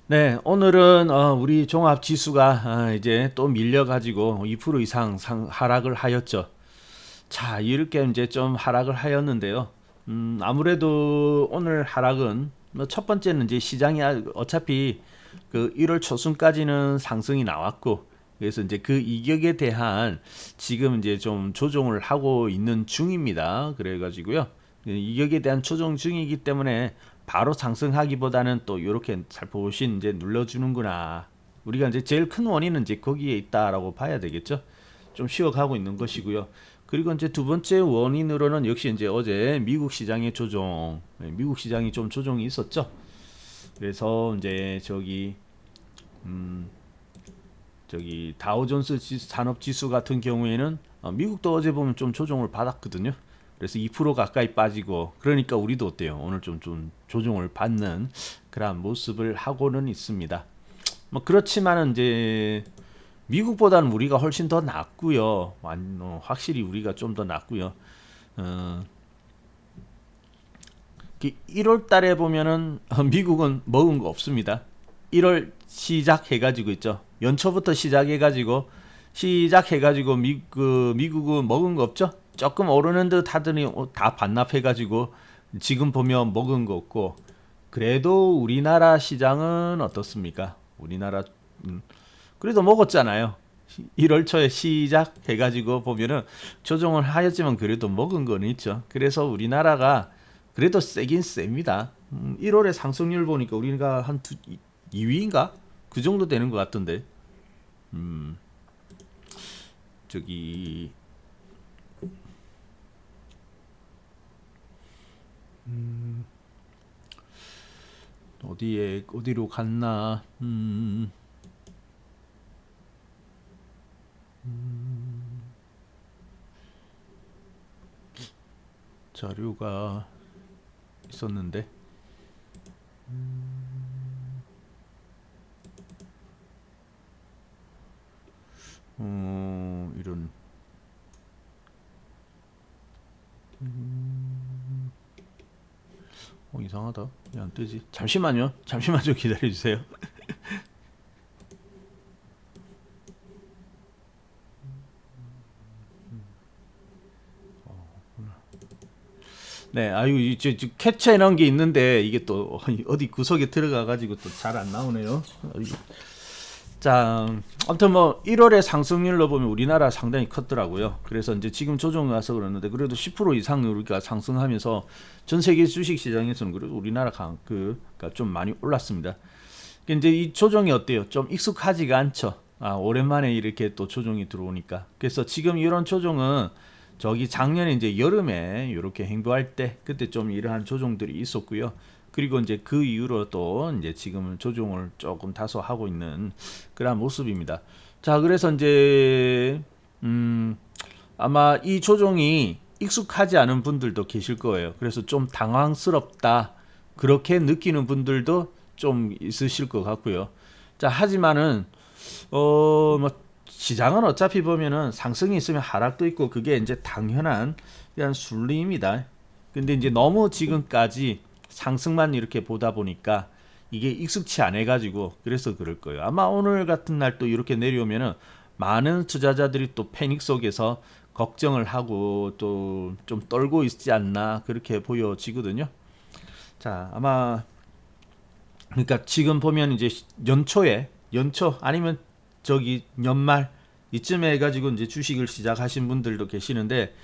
네, 오늘은 우리 종합 지수가 이제 또 밀려가지고 2% 이상 하락을 하였죠. 자, 이렇게 이제 좀 하락을 하였는데요. 아무래도 오늘 하락은 뭐첫 번째는 이제 시장이 어차피 그 1월 초순까지는 상승이 나왔고, 그래서 이제 그 이격에 대한 지금 이제 좀 조정을 하고 있는 중입니다. 그래가지고요. 이격에 대한 조정 중이기 때문에 바로 상승하기보다는 또 이렇게 살포시 이제 눌러주는구나. 우리가 이제 제일 큰 원인은 이제 거기에 있다라고 봐야 되겠죠. 좀 쉬어가고 있는 것이고요. 그리고 이제 두 번째 원인으로는 역시 이제 어제 미국 시장의 조정, 미국 시장이 좀 조정이 있었죠. 그래서 이제 저기 다우존스 산업 지수 같은 경우에는 미국도 어제 보면 좀 조정을 받았거든요. 그래서 2% 가까이 빠지고, 그러니까 우리도 어때요? 오늘 좀 조정을 받는 그런 모습을 하고는 있습니다. 뭐 그렇지만은 이제 미국보다는 우리가 훨씬 더 낫고요. 확실히 우리가 좀 더 낫고요. 어, 1월 달에 보면은 미국은 먹은 거 없습니다. 1월 시작해가지고 있죠. 연초부터 시작해가지고 미국은 먹은 거 없죠. 조금 오르는 듯 하더니 다 반납해가지고 지금 보면 먹은 거 없고, 그래도 우리나라 시장은 어떻습니까? 우리나라 그래도 먹었잖아요. 1월 초에 시작해가지고 보면은 조정을 하였지만 그래도 먹은 건 있죠. 그래서 우리나라가 그래도 세긴 셉니다. 1월에 상승률 보니까 우리가 한 2위인가? 그 정도 되는 것 같던데. 음, 저기 어디로 갔나? 자료가 있었는데. 이런. 이상하다. 왜 안 뜨지? 잠시만요. 잠시만 좀 기다려 주세요. 네, 아유, 캡처해 놓은 게 있는데 이게 또 어디 구석에 들어가 가지고 또 잘 안 나오네요. 자, 아무튼 뭐 1월에 상승률로 보면 우리나라 상당히 컸더라고요. 그래서 이제 지금 조정 와서 그러는데 그래도 10% 이상 우리가 상승하면서 전 세계 주식 시장에서는 그래도 우리나라 그가 좀 많이 올랐습니다. 이제 이 조정이 어때요? 좀 익숙하지가 않죠. 오랜만에 이렇게 또 조정이 들어오니까. 그래서 지금 이런 조정은 저기 작년에 이제 여름에 이렇게 행보할 때 그때 좀 이러한 조정들이 있었고요. 그리고 이제 그 이후로 또 이제 지금은 조정을 조금 다소 하고 있는 그런 모습입니다. 자, 그래서 이제 아마 이 조정이 익숙하지 않은 분들도 계실 거예요. 그래서 좀 당황스럽다 그렇게 느끼는 분들도 좀 있으실 것 같고요. 자, 하지만은 뭐 시장은 어차피 보면은 상승이 있으면 하락도 있고 그게 이제 당연한 그냥 순리입니다. 근데 이제 너무 지금까지 상승만 이렇게 보다 보니까 이게 익숙치 않아 가지고 그래서 그럴 거예요. 아마 오늘 같은 날 또 이렇게 내려오면은 많은 투자자들이 또 패닉 속에서 걱정을 하고 또 좀 떨고 있지 않나 그렇게 보여지거든요. 자, 아마 그러니까 지금 보면 이제 연초 아니면 저기 연말 이쯤에 해가지고 이제 주식을 시작하신 분들도 계시는데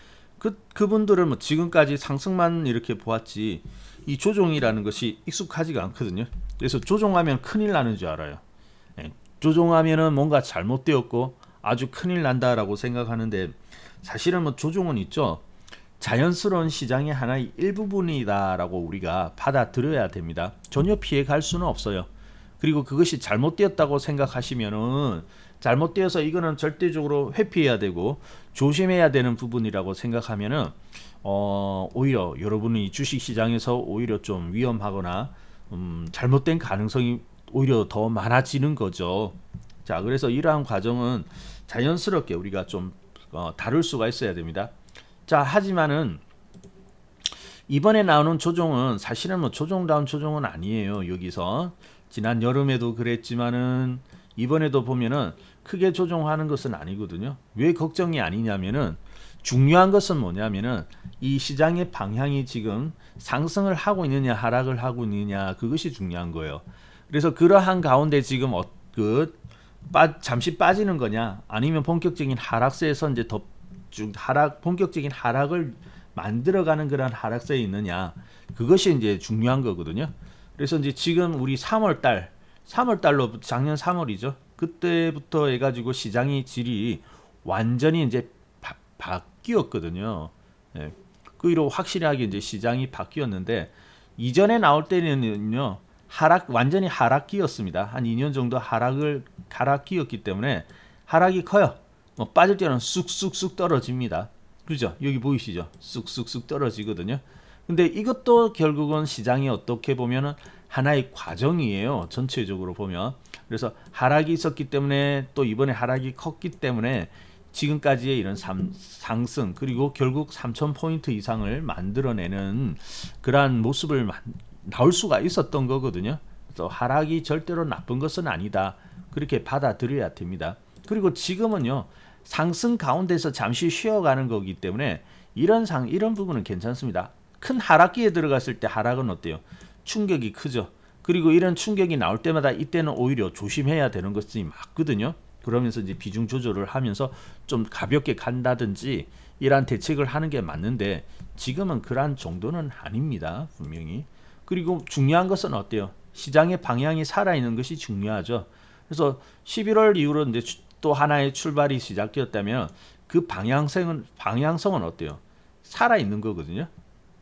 그분들은 뭐 지금까지 상승만 이렇게 보았지 이 조종이라는 것이 익숙하지가 않거든요. 그래서 조종하면 큰일 나는 줄 알아요. 예, 조종하면은 뭔가 잘못되었고 아주 큰일 난다라고 생각하는데 사실은 뭐 조종은 있죠. 자연스러운 시장의 하나의 일부분이다라고 우리가 받아들여야 됩니다. 전혀 피해 갈 수는 없어요. 그리고 그것이 잘못되었다고 생각하시면은 잘못되어서 이거는 절대적으로 회피해야 되고 조심해야 되는 부분이라고 생각하면은 오히려 여러분이 주식 시장에서 오히려 좀 위험하거나 잘못된 가능성이 오히려 더 많아지는 거죠. 자, 그래서 이러한 과정은 자연스럽게 우리가 좀 다룰 수가 있어야 됩니다. 자, 하지만은 이번에 나오는 조종은 사실은 뭐 조종다운 조종은 아니에요. 여기서 지난 여름에도 그랬지만은 이번에도 보면은 크게 조정하는 것은 아니거든요. 왜 걱정이 아니냐면은 중요한 것은 뭐냐면은 이 시장의 방향이 지금 상승을 하고 있느냐 하락을 하고 있느냐 그것이 중요한 거예요. 그래서 그러한 가운데 지금 잠시 빠지는 거냐 아니면 본격적인 하락세에서 이제 더 본격적인 하락을 만들어가는 그런 하락세에 있느냐 그것이 이제 중요한 거거든요. 그래서 이제 지금 우리 3월달로 작년 3월이죠. 그때부터 해가지고 시장의 질이 완전히 이제 바뀌었거든요. 예. 그 이로 확실하게 이제 시장이 바뀌었는데 이전에 나올 때는요 완전히 하락기였습니다. 한 2년 정도 하락기였기 때문에 하락이 커요. 뭐 빠질 때는 쑥쑥쑥 떨어집니다. 그죠? 여기 보이시죠? 쑥쑥쑥 떨어지거든요. 근데 이것도 결국은 시장이 어떻게 보면은 하나의 과정이에요. 전체적으로 보면. 그래서 하락이 있었기 때문에 또 이번에 하락이 컸기 때문에 지금까지의 이런 상승 그리고 결국 3,000포인트 이상을 만들어내는 그러한 모습을 나올 수가 있었던 거거든요. 그래서 하락이 절대로 나쁜 것은 아니다. 그렇게 받아들여야 됩니다. 그리고 지금은요. 상승 가운데서 잠시 쉬어가는 거기 때문에 이런 부분은 괜찮습니다. 큰 하락기에 들어갔을 때 하락은 어때요? 충격이 크죠. 그리고 이런 충격이 나올 때마다 이때는 오히려 조심해야 되는 것이 맞거든요. 그러면서 이제 비중 조절을 하면서 좀 가볍게 간다든지 이러한 대책을 하는 게 맞는데 지금은 그러한 정도는 아닙니다. 분명히. 그리고 중요한 것은 어때요? 시장의 방향이 살아있는 것이 중요하죠. 그래서 11월 이후로 이제 또 하나의 출발이 시작되었다면 그 방향성은 어때요? 살아있는 거거든요.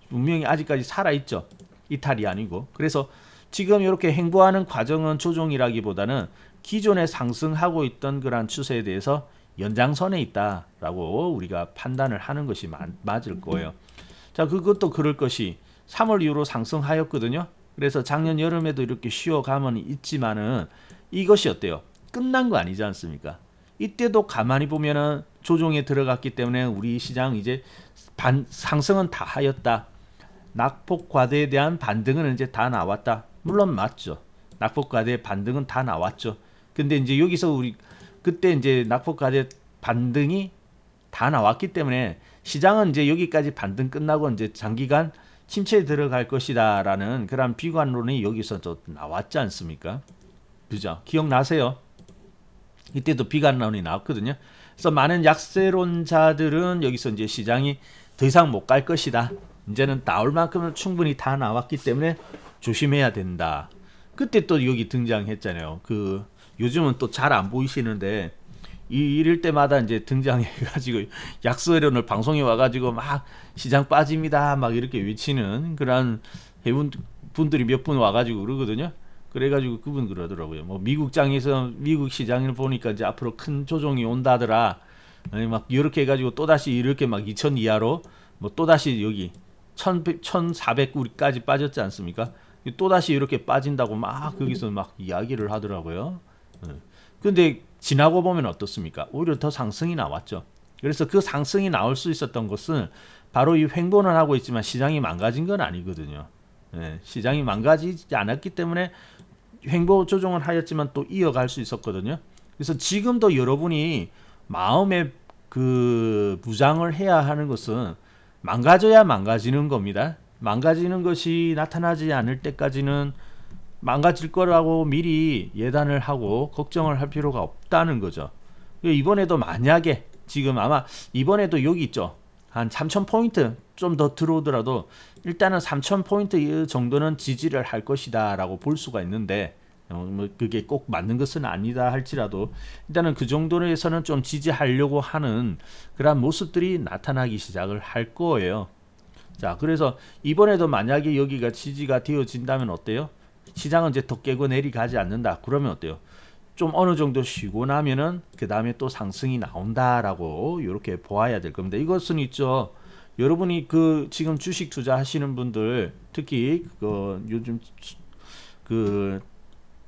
분명히 아직까지 살아있죠. 이탈이 아니고. 그래서 지금 이렇게 행보하는 과정은 조정이라기보다는 기존에 상승하고 있던 그런 추세에 대해서 연장선에 있다라고 우리가 판단을 하는 것이 맞을 거예요. 자, 그것도 그럴 것이 3월 이후로 상승하였거든요. 그래서 작년 여름에도 이렇게 쉬어가면 있지만은 이것이 어때요? 끝난 거 아니지 않습니까? 이때도 가만히 보면은 조정에 들어갔기 때문에 우리 시장 이제 상승은 다 하였다. 낙폭 과대에 대한 반등은 이제 다 나왔다. 물론 맞죠. 낙폭 과대 반등은 다 나왔죠. 근데 이제 여기서 그때 이제 낙폭 과대 반등이 다 나왔기 때문에 시장은 이제 여기까지 반등 끝나고 이제 장기간 침체에 들어갈 것이다라는 그런 비관론이 여기서 또 나왔지 않습니까? 그죠? 기억나세요? 이때도 비관론이 나왔거든요. 그래서 많은 약세론자들은 여기서 이제 시장이 더 이상 못 갈 것이다. 이제는 나올 만큼은 충분히 다 나왔기 때문에 조심해야 된다. 그때 또 여기 등장했잖아요. 요즘은 또 잘 안 보이시는데 이럴 때마다 이제 등장해가지고 약세론을 방송에 와가지고 막 시장 빠집니다 막 이렇게 외치는 그런 분들이 몇 분 와가지고 그러거든요. 그래가지고 그분 그러더라고요. 뭐 미국 시장을 보니까 이제 앞으로 큰 조정이 온다더라. 아니 막 이렇게 해가지고 또 다시 이렇게 막 2,000 이하로 뭐 또 다시 여기 1,400 우리까지 빠졌지 않습니까? 또 다시 이렇게 빠진다고 막 거기서 막 이야기를 하더라고요. 근데 지나고 보면 어떻습니까? 오히려 더 상승이 나왔죠. 그래서 그 상승이 나올 수 있었던 것은 바로 이 횡보는 하고 있지만 시장이 망가진 건 아니거든요. 시장이 망가지지 않았기 때문에 횡보 조정을 하였지만 또 이어갈 수 있었거든요. 그래서 지금도 여러분이 마음에 무장을 해야 하는 것은 망가져야 망가지는 겁니다. 망가지는 것이 나타나지 않을 때까지는 망가질 거라고 미리 예단을 하고 걱정을 할 필요가 없다는 거죠. 이번에도 만약에 지금 아마 이번에도 여기 있죠. 한 3,000포인트 좀 더 들어오더라도 일단은 3,000포인트 정도는 지지를 할 것이다 라고 볼 수가 있는데 뭐 그게 꼭 맞는 것은 아니다 할지라도 일단은 그 정도에서는 좀 지지하려고 하는 그런 모습들이 나타나기 시작을 할 거예요. 자, 그래서 이번에도 만약에 여기가 지지가 되어진다면 어때요? 시장은 이제 더 깨고 내려가지 않는다. 그러면 어때요? 좀 어느 정도 쉬고 나면은 그 다음에 또 상승이 나온다라고 이렇게 보아야 될 겁니다. 이것은 있죠. 여러분이 지금 주식 투자하시는 분들 특히 요즘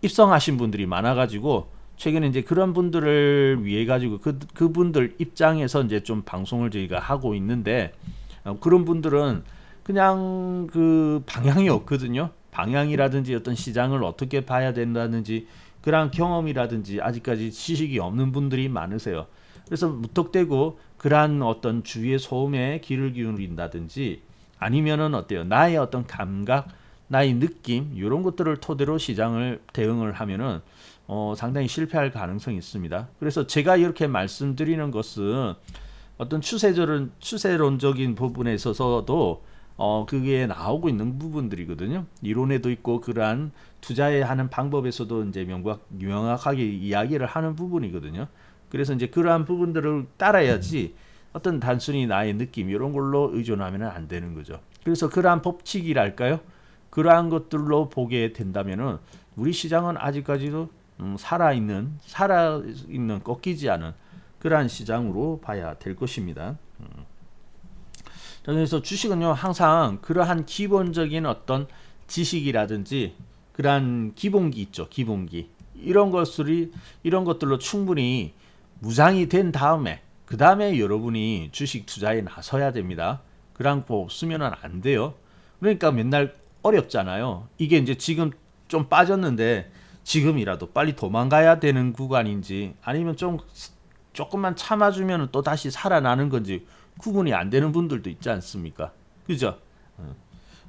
입성하신 분들이 많아가지고 최근에 이제 그런 분들을 위해 가지고 그분들 입장에서 이제 좀 방송을 저희가 하고 있는데 그런 분들은 그냥 방향이 없거든요. 방향이라든지 어떤 시장을 어떻게 봐야 된다든지 그러한 경험이라든지 아직까지 지식이 없는 분들이 많으세요. 그래서 무턱대고 그러한 어떤 주위의 소음에 귀를 기울인다든지 아니면은 어때요? 나의 어떤 감각, 나의 느낌 이런 것들을 토대로 시장을 대응을 하면은 상당히 실패할 가능성이 있습니다. 그래서 제가 이렇게 말씀드리는 것은 어떤 추세론적인 부분에 있어서도 그게 나오고 있는 부분들이거든요. 이론에도 있고 그러한 투자에 하는 방법에서도 이제 명확하게 이야기를 하는 부분이거든요. 그래서 이제 그러한 부분들을 따라야지 어떤 단순히 나의 느낌 이런 걸로 의존하면 안 되는 거죠. 그래서 그러한 법칙이랄까요? 그러한 것들로 보게 된다면은 우리 시장은 아직까지도 살아있는 꺾이지 않은 그러한 시장으로 봐야 될 것입니다. 그래서 주식은요 항상 그러한 기본적인 어떤 지식이라든지 그러한 기본기 있죠. 기본기 이런 것들로 충분히 무장이 된 다음에 그 다음에 여러분이 주식 투자에 나서야 됩니다. 그런 거 없으면 안 돼요. 그러니까 맨날 어렵잖아요. 이게 이제 지금 좀 빠졌는데 지금이라도 빨리 도망가야 되는 구간인지 아니면 조금만 참아주면 또 다시 살아나는 건지 구분이 안 되는 분들도 있지 않습니까? 그죠?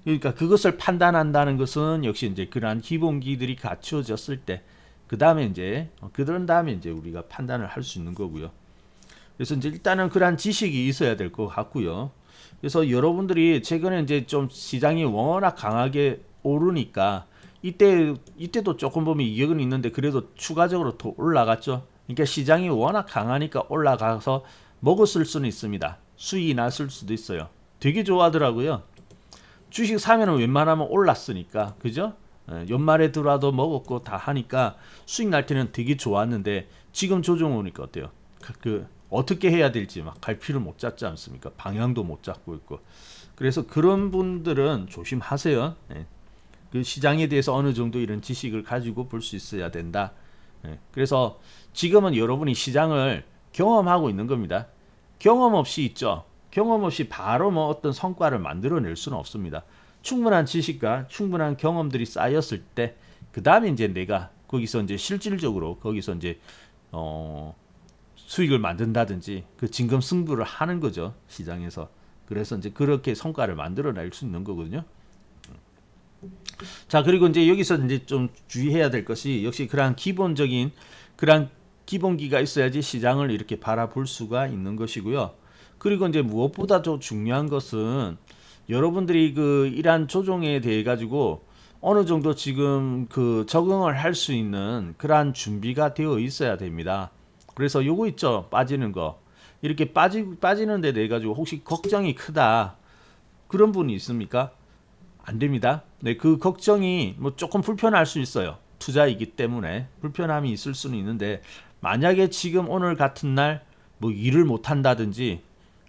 그러니까 그것을 판단한다는 것은 역시 이제 그러한 기본기들이 갖추어졌을 때 그런 다음에 이제 우리가 판단을 할 수 있는 거고요. 그래서 이제 일단은 그러한 지식이 있어야 될 것 같고요. 그래서 여러분들이 최근에 이제 좀 시장이 워낙 강하게 오르니까 이때도 조금 보면 이익은 있는데 그래도 추가적으로 더 올라갔죠. 그러니까 시장이 워낙 강하니까 올라가서 먹었을 수는 있습니다. 수익이 났을 수도 있어요. 되게 좋아하더라고요. 주식 사면은 웬만하면 올랐으니까 그죠? 연말에 들어와도 먹었고 다 하니까 수익 날 때는 되게 좋았는데 지금 조정 오니까 어때요? 어떻게 해야 될지 막 갈피를 못 잡지 않습니까? 방향도 못 잡고 있고. 그래서 그런 분들은 조심하세요. 그 시장에 대해서 어느 정도 이런 지식을 가지고 볼 수 있어야 된다. 그래서 지금은 여러분이 시장을 경험하고 있는 겁니다. 경험 없이 있죠. 경험 없이 바로 뭐 어떤 성과를 만들어낼 수는 없습니다. 충분한 지식과 충분한 경험들이 쌓였을 때, 그 다음에 이제 내가 거기서 이제 실질적으로 거기서 이제 수익을 만든다든지 그 진검승부를 하는 거죠 시장에서. 그래서 이제 그렇게 성과를 만들어낼 수 있는 거거든요. 자 그리고 이제 여기서 이제 좀 주의해야 될 것이 역시 그러한 기본적인 그러한 기본기가 있어야지 시장을 이렇게 바라볼 수가 있는 것이고요. 그리고 이제 무엇보다 더 중요한 것은 여러분들이 그 이러한 조정에 대해 가지고 어느 정도 지금 그 적응을 할 수 있는 그러한 준비가 되어 있어야 됩니다. 그래서 요거 있죠. 빠지는 거. 이렇게 빠지는 데 대해 가지고 혹시 걱정이 크다. 그런 분이 있습니까? 안 됩니다. 네, 그 걱정이 뭐 조금 불편할 수 있어요. 투자이기 때문에 불편함이 있을 수는 있는데 만약에 지금 오늘 같은 날 뭐 일을 못 한다든지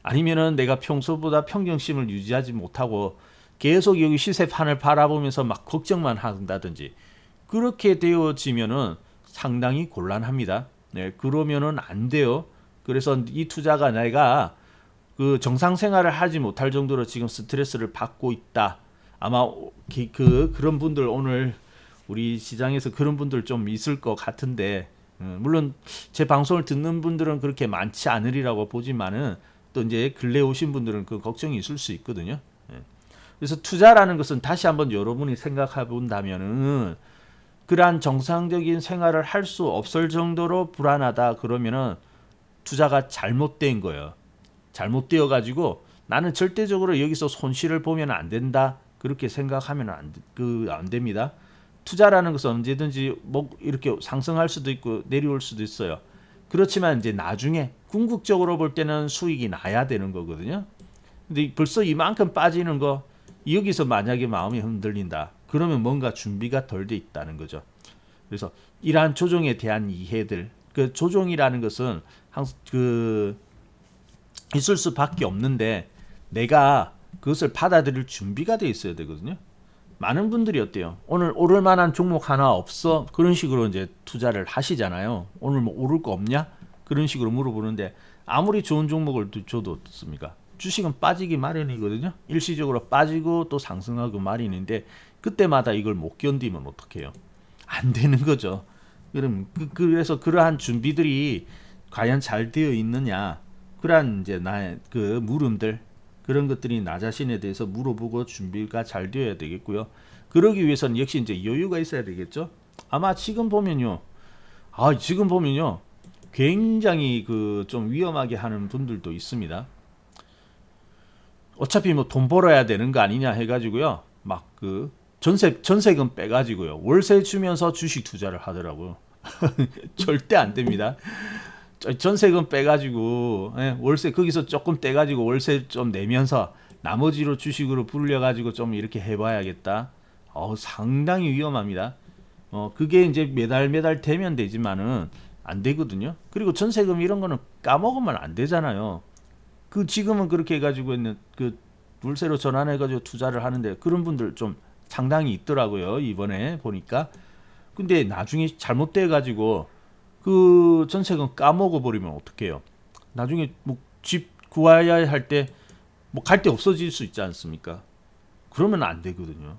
아니면은 내가 평소보다 평정심을 유지하지 못하고 계속 여기 시세판을 바라보면서 막 걱정만 한다든지 그렇게 되어지면은 상당히 곤란합니다. 네, 그러면은 안 돼요. 그래서 이 투자가 내가 그 정상 생활을 하지 못할 정도로 지금 스트레스를 받고 있다. 아마 그런 분들 오늘 우리 시장에서 그런 분들 좀 있을 것 같은데 물론 제 방송을 듣는 분들은 그렇게 많지 않으리라고 보지만은 또 이제 근래 오신 분들은 그 걱정이 있을 수 있거든요. 그래서 투자라는 것은 다시 한번 여러분이 생각해 본다면은 그러한 정상적인 생활을 할 수 없을 정도로 불안하다 그러면은 투자가 잘못된 거예요. 잘못되어 가지고 나는 절대적으로 여기서 손실을 보면 안 된다. 그렇게 생각하면 안 됩니다. 투자라는 것은 언제든지 뭐 이렇게 상승할 수도 있고 내려올 수도 있어요. 그렇지만 이제 나중에 궁극적으로 볼 때는 수익이 나야 되는 거거든요. 근데 벌써 이만큼 빠지는 거 여기서 만약에 마음이 흔들린다. 그러면 뭔가 준비가 덜 돼 있다는 거죠. 그래서 이러한 조정에 대한 이해들, 그 조정이라는 것은 있을 수밖에 없는데 내가 그것을 받아들일 준비가 돼 있어야 되거든요. 많은 분들이 어때요? 오늘 오를 만한 종목 하나 없어? 그런 식으로 이제 투자를 하시잖아요. 오늘 뭐 오를 거 없냐? 그런 식으로 물어보는데 아무리 좋은 종목을 줘도 어떻습니까? 주식은 빠지기 마련이거든요. 일시적으로 빠지고 또 상승하고 마련인데 그때마다 이걸 못 견디면 어떡해요? 안 되는 거죠. 그럼 그래서 그러한 준비들이 과연 잘 되어 있느냐, 그러한 이제 나의 그 물음들, 그런 것들이 나 자신에 대해서 물어보고 준비가 잘 되어야 되겠고요. 그러기 위해서는 역시 이제 여유가 있어야 되겠죠. 아마 지금 보면요, 굉장히 그 좀 위험하게 하는 분들도 있습니다. 어차피 뭐 돈 벌어야 되는 거 아니냐 해가지고요, 막 그 전세금 빼가지고요, 월세 주면서 주식 투자를 하더라고요. 절대 안 됩니다. 전세금 빼가지고, 월세 거기서 조금 떼가지고 월세 좀 내면서 나머지로 주식으로 불려가지고 좀 이렇게 해봐야겠다. 상당히 위험합니다. 그게 이제 매달 되면 되지만은 안 되거든요. 그리고 전세금 이런 거는 까먹으면 안 되잖아요. 그 지금은 그렇게 해가지고 있는 그 물세로 전환해가지고 투자를 하는데 그런 분들 좀 상당히 있더라고요. 이번에 보니까. 근데 나중에 잘못돼가지고 그 전세금 까먹어 버리면 어떡해요? 나중에 뭐 집 구해야 할 때 뭐 갈 데 없어질 수 있지 않습니까? 그러면 안 되거든요.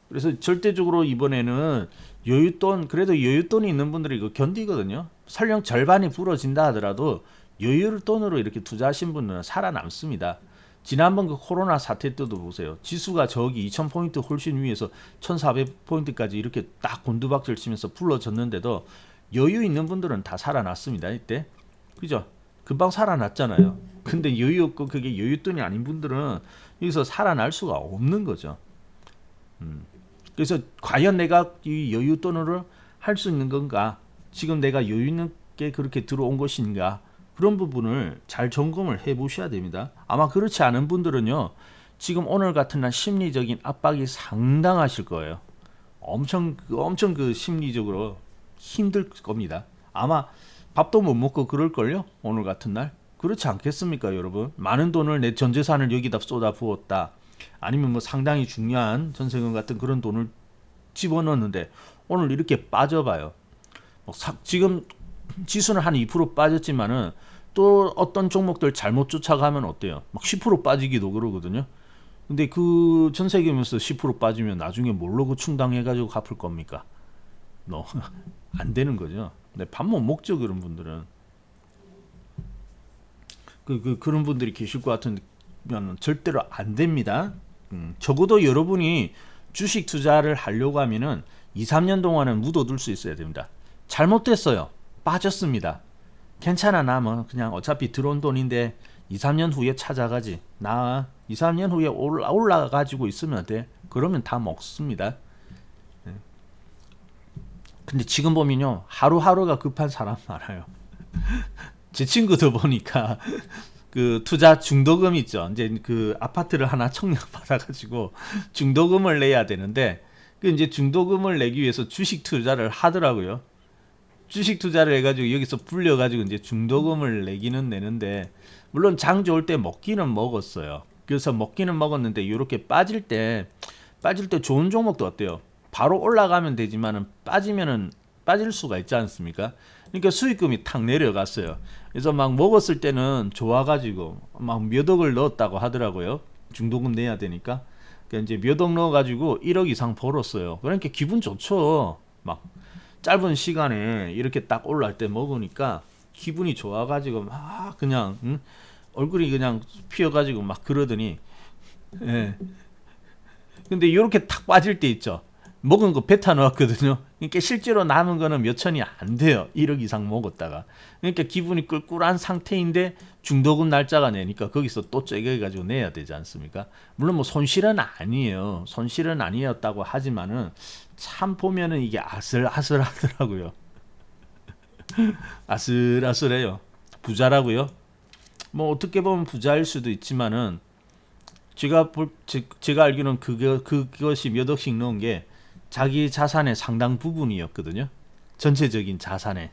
그래서 절대적으로 이번에는 여윳돈, 그래도 여윳돈이 있는 분들이 이거 견디거든요. 설령 절반이 부러진다 하더라도 여윳돈으로 이렇게 투자하신 분들은 살아남습니다. 지난번 그 코로나 사태 때도 보세요. 지수가 저기 2000포인트 훨씬 위에서 1400포인트까지 이렇게 딱 곤두박질 치면서 불러졌는데도 여유 있는 분들은 다 살아났습니다. 이때. 그죠? 금방 살아났잖아요. 근데 여유 없고 그게 여윳돈이 아닌 분들은 여기서 살아날 수가 없는 거죠. 그래서 과연 내가 이 여윳돈으로 할 수 있는 건가? 지금 내가 여유 있게 그렇게 들어온 것인가? 그런 부분을 잘 점검을 해 보셔야 됩니다. 아마 그렇지 않은 분들은요, 지금 오늘 같은 날 심리적인 압박이 상당하실 거예요. 엄청 그 심리적으로 힘들 겁니다. 아마 밥도 못 먹고 그럴걸요? 오늘 같은 날. 그렇지 않겠습니까, 여러분? 많은 돈을 내 전 재산을 여기다 쏟아 부었다. 아니면 뭐 상당히 중요한 전세금 같은 그런 돈을 집어넣었는데 오늘 이렇게 빠져봐요. 지금 지수는 한 2% 빠졌지만은 또 어떤 종목들 잘못 쫓아가면 어때요? 막 10% 빠지기도 그러거든요. 근데 그 전세금에서 10% 빠지면 나중에 뭘로 그 충당해가지고 갚을 겁니까? 안 되는 거죠. 근데 밥 못 먹죠, 그런 분들은. 그런 분들이 계실 것 같으면 절대로 안 됩니다. 적어도 여러분이 주식 투자를 하려고 하면은 2, 3년 동안은 묻어둘 수 있어야 됩니다. 잘못됐어요. 빠졌습니다. 괜찮아, 나 뭐 그냥 어차피 들어온 돈인데 2, 3년 후에 찾아가지. 나 2, 3년 후에 올라가지고 있으면 돼. 그러면 다 먹습니다. 근데 지금 보면요, 하루하루가 급한 사람 많아요. 제 친구들 보니까 그 투자 중도금 있죠. 이제 그 아파트를 하나 청약 받아가지고 중도금을 내야 되는데 그 이제 중도금을 내기 위해서 주식 투자를 하더라고요. 주식 투자를 해가지고 여기서 불려가지고 이제 중도금을 내기는 내는데, 물론 장 좋을 때 먹기는 먹었어요. 그래서 먹기는 먹었는데 이렇게 빠질 때 좋은 종목도 어때요? 바로 올라가면 되지만은 빠지면은 빠질 수가 있지 않습니까? 그러니까 수익금이 탁 내려갔어요. 그래서 막 먹었을 때는 좋아가지고 막 몇 억을 넣었다고 하더라고요. 중도금 내야 되니까. 그러니까 이제 몇 억 넣어가지고 1억 이상 벌었어요. 그러니까 기분 좋죠. 막 짧은 시간에 이렇게 딱 올라올 때 먹으니까 기분이 좋아가지고 막 그냥 얼굴이 그냥 피어가지고 막 그러더니, 예. 근데 이렇게 탁 빠질 때 있죠. 먹은 거 뱉어 넣었거든요. 그러니까 실제로 남은 거는 몇 천이 안 돼요. 1억 이상 먹었다가. 그러니까 기분이 꿀꿀한 상태인데 중도금 날짜가 내니까 거기서 또 쪼개가지고 내야 되지 않습니까? 물론 뭐 손실은 아니에요. 손실은 아니었다고 하지만은 참 보면은 이게 아슬아슬하더라고요. 아슬아슬해요. 부자라고요? 뭐 어떻게 보면 부자일 수도 있지만은 제가 알기로는 그것이 몇 억씩 넣은 게 자기 자산의 상당 부분이었거든요. 전체적인 자산에.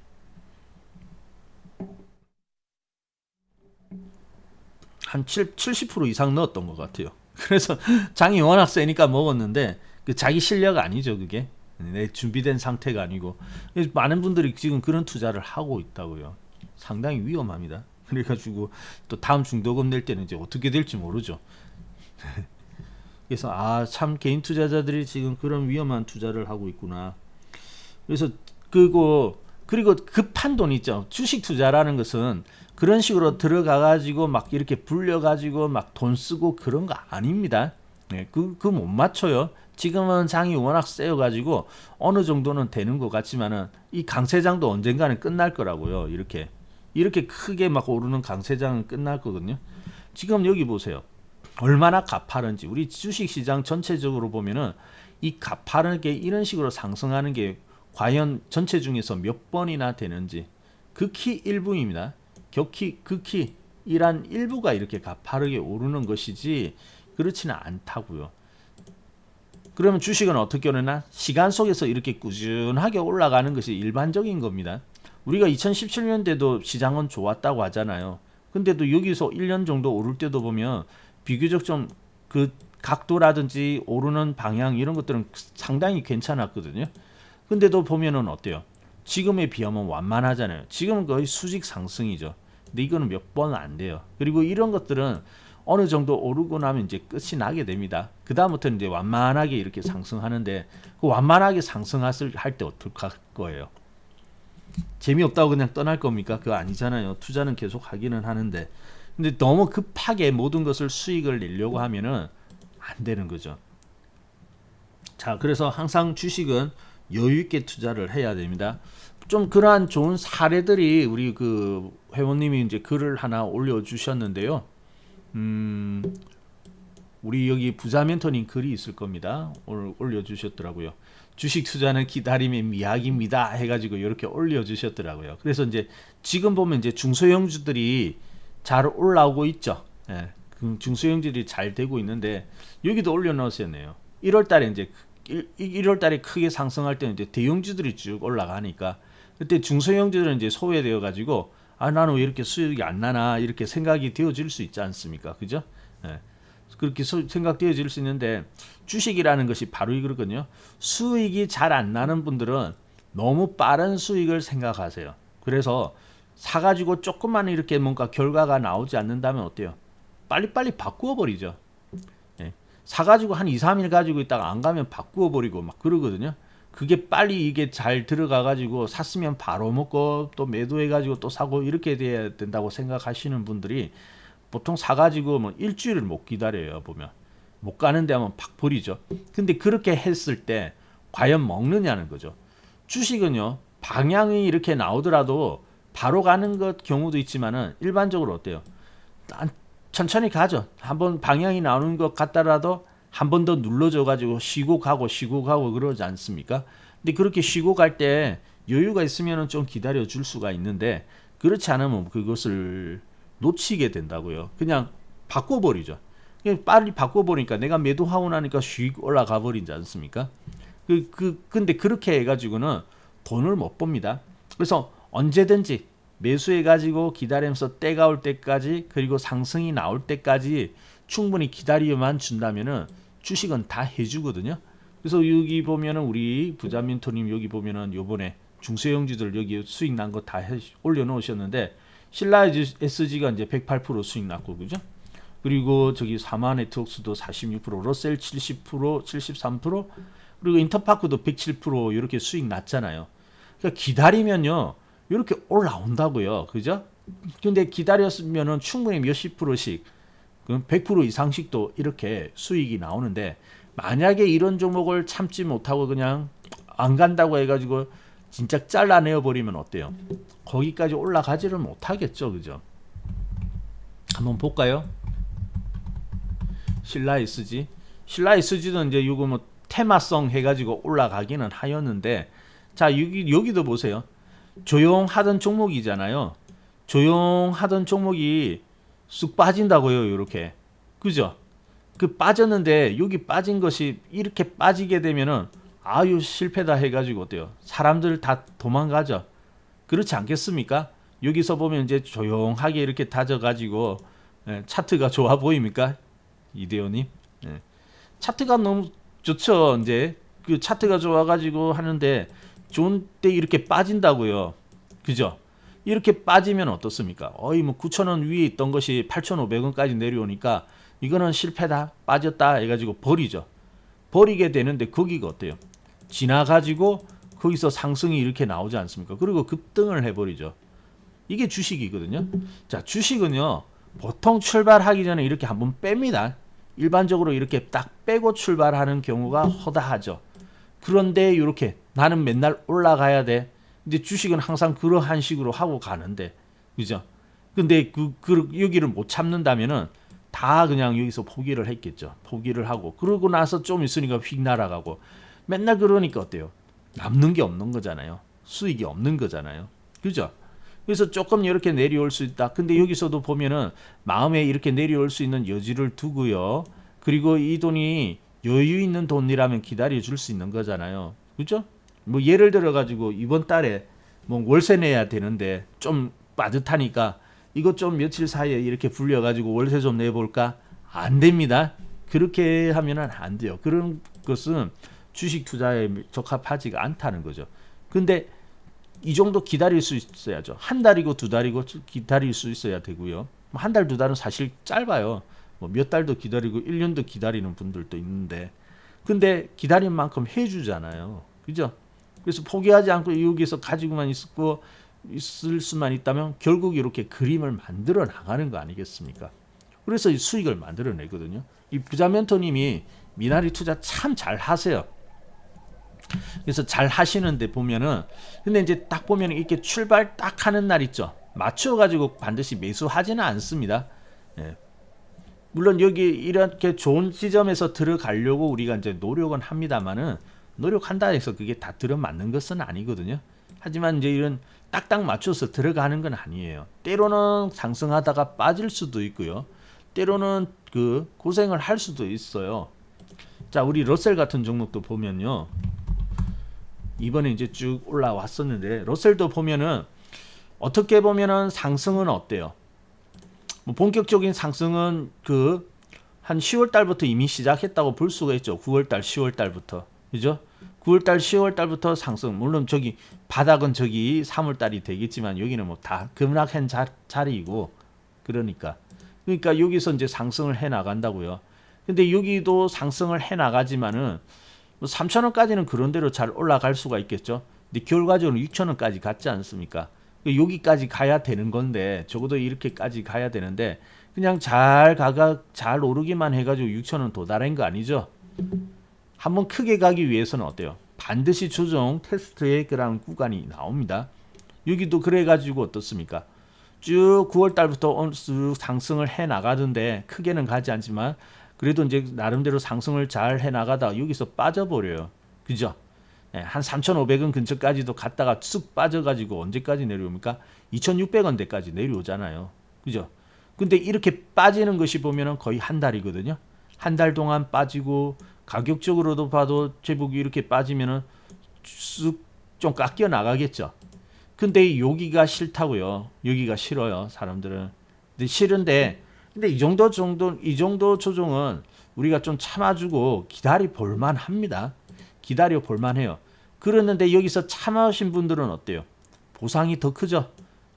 한 70% 이상 넣었던 것 같아요. 그래서 장이 워낙 세니까 먹었는데 그 자기 실력 아니죠, 그게. 내 준비된 상태가 아니고. 많은 분들이 지금 그런 투자를 하고 있다고요. 상당히 위험합니다. 그래가지고 또 다음 중도금 낼 때는 이제 어떻게 될지 모르죠. 그래서 참 개인 투자자들이 지금 그런 위험한 투자를 하고 있구나. 그래서 그리고 급한 돈 있죠. 주식 투자라는 것은 그런 식으로 들어가 가지고 막 이렇게 불려 가지고 막 돈 쓰고 그런 거 아닙니다. 네, 그 못 맞춰요. 지금은 장이 워낙 세여 가지고 어느 정도는 되는 것 같지만은 이 강세장도 언젠가는 끝날 거라고요. 이렇게 크게 막 오르는 강세장은 끝날 거거든요. 지금 여기 보세요. 얼마나 가파른지. 우리 주식시장 전체적으로 보면은 이 가파르게 이런 식으로 상승하는 게 과연 전체 중에서 몇 번이나 되는지 극히 일부입니다. 극히 이란 일부가 이렇게 가파르게 오르는 것이지 그렇지는 않다고요. 그러면 주식은 어떻게 오르나? 시간 속에서 이렇게 꾸준하게 올라가는 것이 일반적인 겁니다. 우리가 2017년대도 시장은 좋았다고 하잖아요. 근데도 여기서 1년 정도 오를 때도 보면 비교적 좀 그 각도라든지 오르는 방향 이런 것들은 상당히 괜찮았거든요. 근데도 보면은 어때요? 지금에 비하면 완만하잖아요. 지금은 거의 수직 상승이죠. 근데 이거는 몇 번 안 돼요. 그리고 이런 것들은 어느 정도 오르고 나면 이제 끝이 나게 됩니다. 그 다음부터는 이제 완만하게 이렇게 상승하는데 그 완만하게 상승할 때 어떻게 할 거예요? 재미없다고 그냥 떠날 겁니까? 그거 아니잖아요. 투자는 계속 하기는 하는데 근데 너무 급하게 모든 것을 수익을 내려고 하면은 안 되는 거죠. 자, 그래서 항상 주식은 여유 있게 투자를 해야 됩니다. 좀 그러한 좋은 사례들이 우리 그 회원님이 이제 글을 하나 올려주셨는데요. 우리 여기 부자 멘토님 글이 있을 겁니다. 오늘 올려주셨더라고요. 주식 투자는 기다림의 미학입니다. 해가지고 이렇게 올려주셨더라고요. 그래서 이제 지금 보면 이제 중소형주들이 잘 올라오고 있죠. 예, 그 중소형주들이 잘 되고 있는데 여기도 올려놓으셨네요. 1월달에 이제 1월달에 크게 상승할 때는 이제 대형주들이 쭉 올라가니까 그때 중소형주들은 이제 소외되어 가지고 나는 왜 이렇게 수익이 안 나나 이렇게 생각이 되어질 수 있지 않습니까? 그죠? 예. 그렇게 생각되어질 수 있는데 주식이라는 것이 바로 이거거든요. 수익이 잘 안 나는 분들은 너무 빠른 수익을 생각하세요. 그래서 사가지고 조금만 이렇게 뭔가 결과가 나오지 않는다면 어때요? 빨리빨리 바꾸어 버리죠. 예. 사가지고 한 2, 3일 가지고 있다가 안 가면 바꾸어 버리고 막 그러거든요. 그게 빨리 이게 잘 들어가 가지고 샀으면 바로 먹고 또 매도해 가지고 또 사고 이렇게 돼야 된다고 생각하시는 분들이 보통 사가지고 뭐 일주일을 못 기다려요. 보면 못 가는데 하면 팍 버리죠. 근데 그렇게 했을 때 과연 먹느냐는 거죠. 주식은요 방향이 이렇게 나오더라도 바로 가는 것 경우도 있지만은 일반적으로 어때요? 천천히 가죠. 한번 방향이 나오는 것 같더라도 한 번 더 눌러줘 가지고 쉬고 가고 그러지 않습니까? 근데 그렇게 쉬고 갈 때 여유가 있으면 좀 기다려 줄 수가 있는데 그렇지 않으면 그것을 놓치게 된다고요. 그냥 바꿔버리죠. 그냥 빨리 바꿔버리니까 내가 매도하고 나니까 슉 올라가 버리지 않습니까? 근데 그렇게 해가지고는 돈을 못 법니다. 그래서 언제든지 매수해가지고 기다리면서 때가 올 때까지 그리고 상승이 나올 때까지 충분히 기다려만 준다면은 주식은 다 해주거든요. 그래서 여기 보면은 우리 부자 멘토님 여기 보면은 요번에 중소형주들 여기 수익 난 거 다 올려놓으셨는데 신라 SG가 이제 108% 수익 났고 그죠? 그리고 저기 사마 네트워크스도 46%, 러셀 70%, 73%, 그리고 인터파크도 107% 이렇게 수익 났잖아요. 그러니까 기다리면요 이렇게 올라온다고요, 그죠? 근데 기다렸으면은 충분히 몇십 프로씩, 100% 이상씩도 이렇게 수익이 나오는데 만약에 이런 종목을 참지 못하고 그냥 안 간다고 해가지고 진짜 잘라내어 버리면 어때요? 거기까지 올라가지를 못하겠죠, 그죠? 한번 볼까요? 신라 SG도 이제 이거 뭐 테마성 해가지고 올라가기는 하였는데 자 여기도 보세요. 조용하던 종목이잖아요. 조용하던 종목이 쑥 빠진다고요, 이렇게. 그죠? 그 빠졌는데 여기 빠진 것이 이렇게 빠지게 되면은 아유 실패다 해가지고 어때요? 사람들 다 도망가죠. 그렇지 않겠습니까? 여기서 보면 이제 조용하게 이렇게 다져가지고 차트가 좋아 보입니까? 이대호님? 차트가 너무 좋죠. 이제 그 차트가 좋아가지고 하는데 좋은 때 이렇게 빠진다고요. 그죠? 이렇게 빠지면 어떻습니까? 뭐 9,000원 위에 있던 것이 8,500원까지 내려오니까 이거는 실패다, 빠졌다 해가지고 버리죠. 버리게 되는데 거기가 어때요? 지나가지고 거기서 상승이 이렇게 나오지 않습니까? 그리고 급등을 해버리죠. 이게 주식이거든요. 자, 주식은요, 보통 출발하기 전에 이렇게 한번 뺍니다. 일반적으로 이렇게 딱 빼고 출발하는 경우가 허다하죠. 그런데 이렇게 나는 맨날 올라가야 돼. 근데 주식은 항상 그러한 식으로 하고 가는데, 그죠? 근데 여기를 못 참는다면은 다 그냥 여기서 포기를 했겠죠. 포기를 하고 그러고 나서 좀 있으니까 휙 날아가고 맨날 그러니까 어때요? 남는 게 없는 거잖아요. 수익이 없는 거잖아요. 그죠? 그래서 조금 이렇게 내려올 수 있다. 근데 여기서도 보면은 마음에 이렇게 내려올 수 있는 여지를 두고요. 그리고 이 돈이 여유 있는 돈이라면 기다려 줄 수 있는 거잖아요. 그죠? 뭐 예를 들어 가지고 이번 달에 뭐 월세 내야 되는데 좀 빠듯하니까 이것 좀 며칠 사이에 이렇게 불려 가지고 월세 좀 내볼까? 안 됩니다. 그렇게 하면은 안 돼요. 그런 것은 주식 투자에 적합하지가 않다는 거죠. 근데 이 정도 기다릴 수 있어야죠. 한 달이고 두 달이고 기다릴 수 있어야 되고요. 한 달, 두 달은 사실 짧아요. 뭐 몇 달도 기다리고 1년도 기다리는 분들도 있는데, 근데 기다린 만큼 해주잖아요. 그죠? 그래서 포기하지 않고 여기서 가지고만 있을 수만 있다면 결국 이렇게 그림을 만들어 나가는 거 아니겠습니까? 그래서 이 수익을 만들어 내거든요. 이 부자 멘토님이 미나리 투자 참 잘 하세요. 그래서 잘 하시는데 보면은, 근데 이제 딱 보면 이렇게 출발 딱 하는 날 있죠. 맞춰 가지고 반드시 매수하지는 않습니다. 예. 물론 여기 이렇게 좋은 지점에서 들어가려고 우리가 이제 노력은 합니다만은, 노력한다 해서 그게 다 들어맞는 것은 아니거든요. 하지만 이제 이런 딱딱 맞춰서 들어가는 건 아니에요. 때로는 상승하다가 빠질 수도 있고요. 때로는 그 고생을 할 수도 있어요. 자, 우리 러셀 같은 종목도 보면요. 이번에 이제 쭉 올라왔었는데, 러셀도 보면은 어떻게 보면은 상승은 어때요? 뭐 본격적인 상승은 그 한 10월 달부터 이미 시작했다고 볼 수가 있죠. 9월 달, 10월 달부터. 그죠? 9월 달, 10월 달부터 상승. 물론 저기 바닥은 저기 3월 달이 되겠지만 여기는 뭐 다 급락한 자리이고, 그러니까 여기서 이제 상승을 해 나간다고요. 근데 여기도 상승을 해 나가지만은 뭐 3,000원까지는 그런 대로 잘 올라갈 수가 있겠죠. 근데 결과적으로 6,000원까지 갔지 않습니까? 여기까지 가야 되는 건데, 적어도 이렇게까지 가야 되는데 그냥 잘 오르기만 해가지고 6,000원 도달한 거 아니죠? 한번 크게 가기 위해서는 어때요? 반드시 조정 테스트의 그런 구간이 나옵니다. 여기도 그래가지고 어떻습니까? 쭉 9월 달부터 쭉 상승을 해 나가던데 크게는 가지 않지만 그래도 이제 나름대로 상승을 잘 해 나가다 여기서 빠져버려요. 그죠? 네, 한 3,500원 근처까지도 갔다가 쑥 빠져가지고 언제까지 내려옵니까? 2,600원대까지 내려오잖아요. 그죠? 근데 이렇게 빠지는 것이 보면은 거의 한 달이거든요. 한 달 동안 빠지고, 가격적으로도 봐도 제복이 이렇게 빠지면은 쑥 좀 깎여 나가겠죠. 근데 여기가 싫다고요. 여기가 싫어요, 사람들은. 근데 싫은데, 근데 이 정도 조정은 우리가 좀 참아주고 기다려 볼만 합니다. 기다려 볼만 해요. 그랬는데 여기서 참아오신 분들은 어때요? 보상이 더 크죠?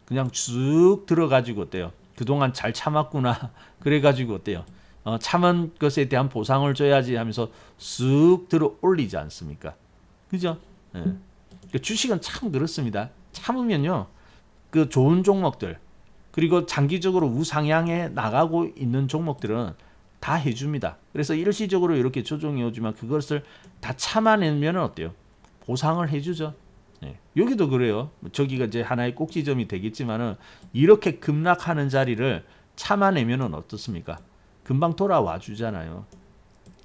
그냥 쭉 들어가지고 어때요? 그동안 잘 참았구나. 그래가지고 어때요? 참은 것에 대한 보상을 줘야지 하면서 쑥 들어 올리지 않습니까? 그죠? 예. 주식은 참 그렇습니다. 참으면요, 그 좋은 종목들, 그리고 장기적으로 우상향에 나가고 있는 종목들은 다 해줍니다. 그래서 일시적으로 이렇게 조정이 오지만 그것을 다 참아내면 어때요? 보상을 해주죠. 네. 여기도 그래요. 저기가 이제 하나의 꼭지점이 되겠지만은 이렇게 급락하는 자리를 참아내면은 어떻습니까? 금방 돌아와 주잖아요.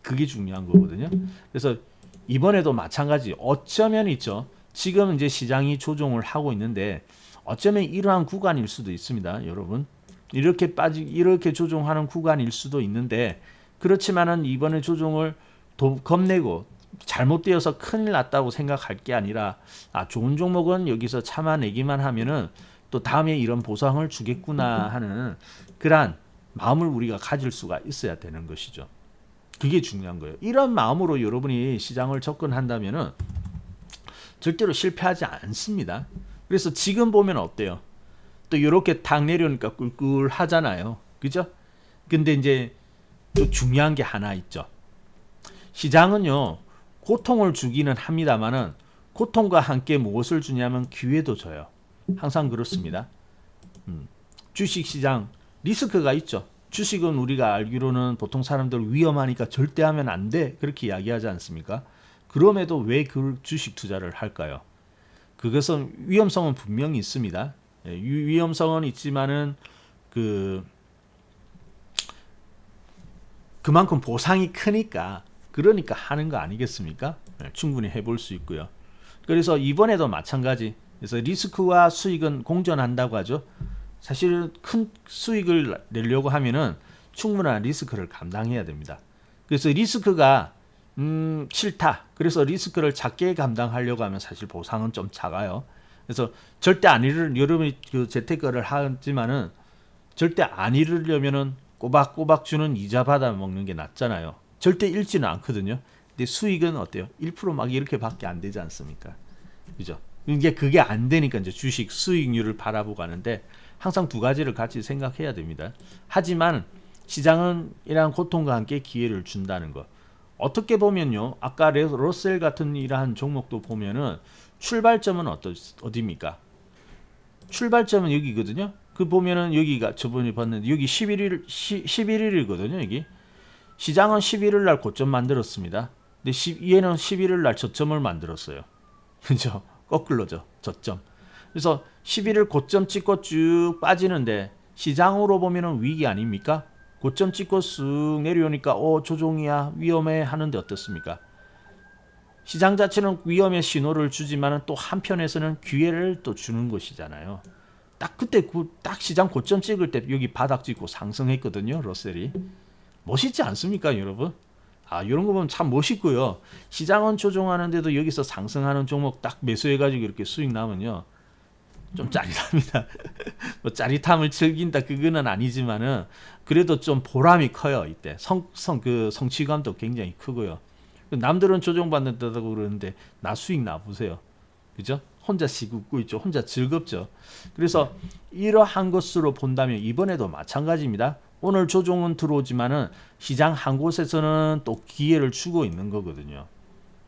그게 중요한 거거든요. 그래서 이번에도 마찬가지. 어쩌면 있죠. 지금 이제 시장이 조정을 하고 있는데 어쩌면 이러한 구간일 수도 있습니다, 여러분. 이렇게 조정하는 구간일 수도 있는데, 그렇지만은 이번에 조정을 겁내고 잘못되어서 큰일 났다고 생각할 게 아니라, 좋은 종목은 여기서 참아내기만 하면은 또 다음에 이런 보상을 주겠구나 하는 그러한 마음을 우리가 가질 수가 있어야 되는 것이죠. 그게 중요한 거예요. 이런 마음으로 여러분이 시장을 접근한다면은 절대로 실패하지 않습니다. 그래서 지금 보면 어때요? 또 이렇게 탁 내려오니까 꿀꿀하잖아요. 그죠? 근데 이제 또 중요한 게 하나 있죠. 시장은요, 고통을 주기는 합니다만은 고통과 함께 무엇을 주냐면 기회도 줘요. 항상 그렇습니다. 주식시장 리스크가 있죠. 주식은 우리가 알기로는 보통 사람들 위험하니까 절대 하면 안 돼 그렇게 이야기하지 않습니까? 그럼에도 왜 그 주식 투자를 할까요? 그것은 위험성은 분명히 있습니다. 위험성은 있지만은 그만큼 보상이 크니까 그러니까 하는 거 아니겠습니까? 충분히 해볼 수 있고요. 그래서 이번에도 마찬가지. 그래서 리스크와 수익은 공존한다고 하죠. 사실 큰 수익을 내려고 하면은 충분한 리스크를 감당해야 됩니다. 그래서 리스크가 싫다. 그래서 리스크를 작게 감당하려고 하면 사실 보상은 좀 작아요. 그래서 절대 안 잃을 여러분이 그 재테크를 하지만은 절대 안 잃으려면은 꼬박꼬박 주는 이자 받아 먹는 게 낫잖아요. 절대 잃지는 않거든요. 근데 수익은 어때요? 1% 막 이렇게밖에 안 되지 않습니까? 그죠? 이게 그게 안 되니까 이제 주식 수익률을 바라보고 하는데 항상 두 가지를 같이 생각해야 됩니다. 하지만 시장은 이러한 고통과 함께 기회를 준다는 것. 어떻게 보면요, 아까 러셀 같은 이러한 종목도 보면은 출발점은 어디입니까? 출발점은 여기거든요. 그 보면은 여기가 저번에 봤는데 여기 11일이거든요. 여기 시장은 11일 날 고점 만들었습니다. 근데 얘는 11일 날 저점을 만들었어요. 그죠? 거꾸로죠. 저점. 그래서 11일 고점 찍고 쭉 빠지는데 시장으로 보면은 위기 아닙니까? 고점 찍고 쓱 내려오니까 조종이야 위험해 하는데 어떻습니까? 시장 자체는 위험의 신호를 주지만 또 한편에서는 기회를 또 주는 것이잖아요. 딱 그때 딱 시장 고점 찍을 때 여기 바닥 찍고 상승했거든요. 러셀이. 멋있지 않습니까 여러분? 이런 거 보면 참 멋있고요. 시장은 조종하는데도 여기서 상승하는 종목 딱 매수해가지고 이렇게 수익 나면요. 좀 짜릿합니다. 뭐 짜릿함을 즐긴다 그거는 아니지만은 그래도 좀 보람이 커요. 이때 성취감도 굉장히 크고요. 남들은 조종받는다고 그러는데 나 수익 나 보세요. 그죠? 혼자씩 웃고 있죠. 혼자 즐겁죠. 그래서 이러한 것으로 본다면 이번에도 마찬가지입니다. 오늘 조종은 들어오지만은 시장 한 곳에서는 또 기회를 주고 있는 거거든요.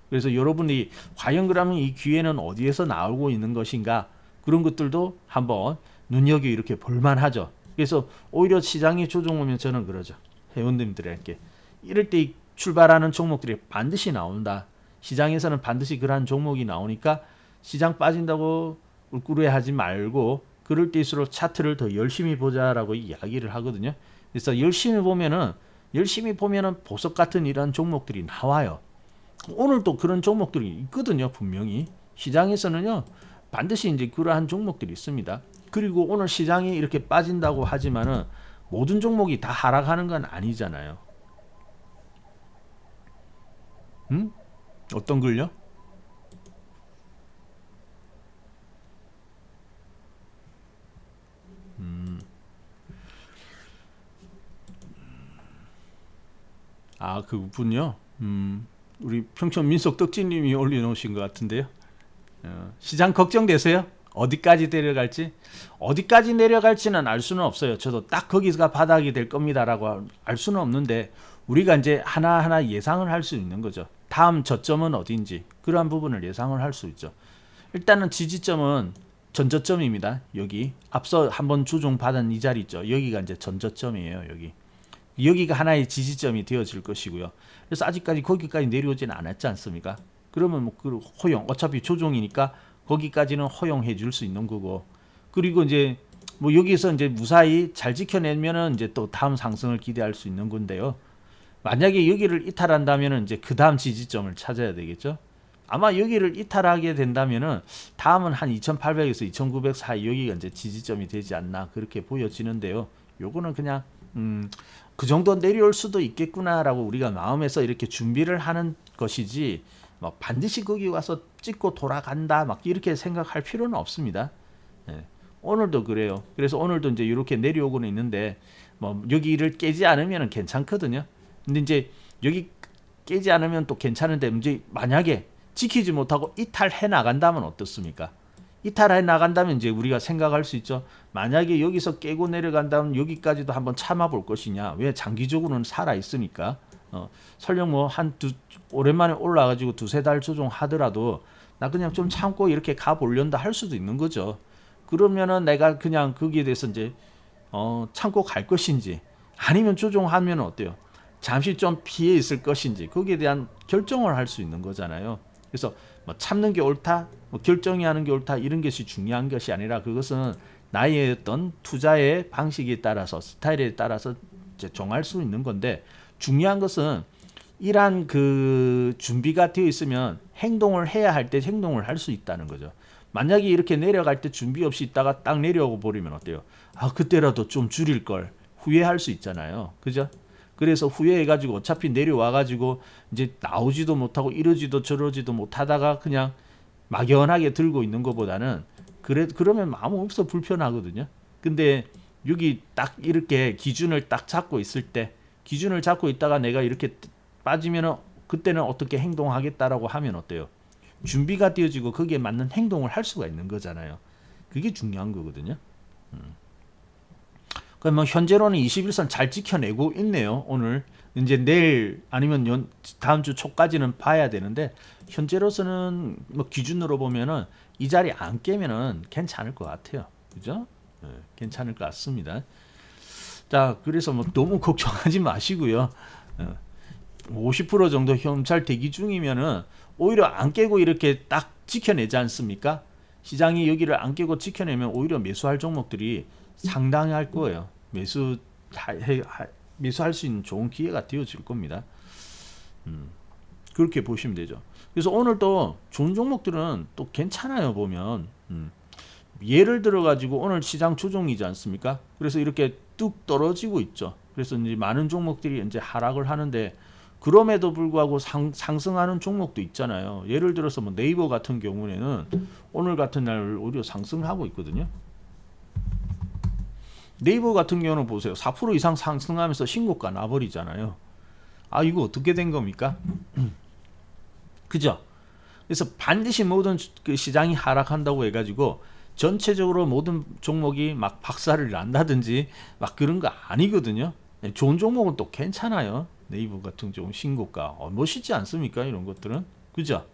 그래서 여러분이 과연 그러면 이 기회는 어디에서 나오고 있는 것인가 그런 것들도 한번 눈여겨 이렇게 볼만하죠. 그래서 오히려 시장이 조종 오면 저는 그러죠. 회원님들에게 이럴 때 출발하는 종목들이 반드시 나온다. 시장에서는 반드시 그러한 종목이 나오니까 시장 빠진다고 꿀꿀해하지 말고 그럴 때일수록 차트를 더 열심히 보자라고 이야기를 하거든요. 그래서 열심히 보면은 보석 같은 이런 종목들이 나와요. 오늘도 그런 종목들이 있거든요. 분명히 시장에서는요 반드시 이제 그러한 종목들이 있습니다. 그리고 오늘 시장이 이렇게 빠진다고 하지만은 모든 종목이 다 하락하는 건 아니잖아요. 어떤 걸요? 그분요. 우리 평촌 민속 떡지님이 올려놓으신 것 같은데요. 시장 걱정되세요? 어디까지 내려갈지? 어디까지 내려갈지는 알 수는 없어요. 저도 딱 거기가 바닥이 될 겁니다라고 알 수는 없는데 우리가 이제 하나하나 예상을 할 수 있는 거죠. 다음 저점은 어딘지 그러한 부분을 예상을 할 수 있죠. 일단은 지지점은 전저점입니다. 여기 앞서 한번 조종받은 이 자리 있죠. 여기가 이제 전저점이에요. 여기가 하나의 지지점이 되어질 것이고요. 그래서 아직까지 거기까지 내려오지는 않았지 않습니까? 그러면 뭐 그 허용 어차피 조종이니까 거기까지는 허용해 줄 수 있는 거고 그리고 이제 뭐 여기서 이제 무사히 잘 지켜내면은 이제 또 다음 상승을 기대할 수 있는 건데요. 만약에 여기를 이탈한다면은 이제 그 다음 지지점을 찾아야 되겠죠. 아마 여기를 이탈하게 된다면은 다음은 한 2,800에서 2,900 사이 여기가 이제 지지점이 되지 않나 그렇게 보여지는데요. 요거는 그냥 그 정도 내려올 수도 있겠구나라고 우리가 마음에서 이렇게 준비를 하는 것이지 뭐 반드시 거기 와서 찍고 돌아간다 막 이렇게 생각할 필요는 없습니다. 오늘도 그래요. 그래서 오늘도 이제 이렇게 내려오고는 있는데 뭐 여기를 깨지 않으면 괜찮거든요. 근데 이제 여기 깨지 않으면 또 괜찮은데 이제 만약에 지키지 못하고 이탈해 나간다면 어떻습니까? 이탈해 나간다면 이제 우리가 생각할 수 있죠. 만약에 여기서 깨고 내려간다면 여기까지도 한번 참아볼 것이냐. 왜? 장기적으로는 살아 있으니까. 설령 뭐 오랜만에 올라가지고 두세 달 조종하더라도 나 그냥 좀 참고 이렇게 가보련다 할 수도 있는 거죠. 그러면은 내가 그냥 거기에 대해서 이제 참고 갈 것인지, 아니면 조종하면 어때요? 잠시 좀 피해 있을 것인지, 거기에 대한 결정을 할 수 있는 거잖아요. 그래서 뭐 참는 게 옳다, 뭐 결정이 하는 게 옳다, 이런 것이 중요한 것이 아니라, 그것은 나의 어떤 투자의 방식에 따라서, 스타일에 따라서 이제 정할 수 있는 건데, 중요한 것은 이러한 그 준비가 되어 있으면 행동을 해야 할 때 행동을 할 수 있다는 거죠. 만약에 이렇게 내려갈 때 준비 없이 있다가 딱 내려오고 버리면 어때요? 아, 그때라도 좀 줄일 걸 후회할 수 있잖아요. 그죠? 그래서 후회해가지고 어차피 내려와가지고 이제 나오지도 못하고 이러지도 저러지도 못하다가 그냥 막연하게 들고 있는 것보다는, 그러면 마음 없어 불편하거든요. 근데 여기 딱 이렇게 기준을 딱 잡고 있을 때, 기준을 잡고 있다가 내가 이렇게 빠지면 그때는 어떻게 행동하겠다라고 하면 어때요? 준비가 되어지고 거기에 맞는 행동을 할 수가 있는 거잖아요. 그게 중요한 거거든요. 그럼 뭐 현재로는 21선 잘 지켜내고 있네요. 오늘 이제 내일 아니면 다음 주 초까지는 봐야 되는데, 현재로서는 뭐 기준으로 보면은 이 자리 안 깨면은 괜찮을 것 같아요. 그죠? 네, 괜찮을 것 같습니다. 자, 그래서 뭐 너무 걱정하지 마시고요. 50% 정도 현찰 대기 중이면은 오히려 안 깨고 이렇게 딱 지켜내지 않습니까? 시장이 여기를 안 깨고 지켜내면 오히려 매수할 종목들이 상당히 할 거예요. 매수할 수 있는 좋은 기회가 되어질 겁니다. 그렇게 보시면 되죠. 그래서 오늘도 좋은 종목들은 또 괜찮아요. 보면 예를 들어 가지고 오늘 시장 조정이지 않습니까? 그래서 이렇게 뚝 떨어지고 있죠. 그래서 이제 많은 종목들이 이제 하락을 하는데, 그럼에도 불구하고 상승하는 종목도 있잖아요. 예를 들어서 뭐 네이버 같은 경우에는 오늘 같은 날 오히려 상승하고 있거든요. 네이버 같은 경우는 보세요. 4% 이상 상승하면서 신고가 나버리잖아요. 아, 이거 어떻게 된 겁니까? 그죠? 그래서 반드시 모든 그 시장이 하락한다고 해가지고 전체적으로 모든 종목이 막 박살을 난다든지 막 그런 거 아니거든요. 좋은 종목은 또 괜찮아요. 네이버 같은 경우 신고가 멋있지 않습니까? 이런 것들은. 그죠?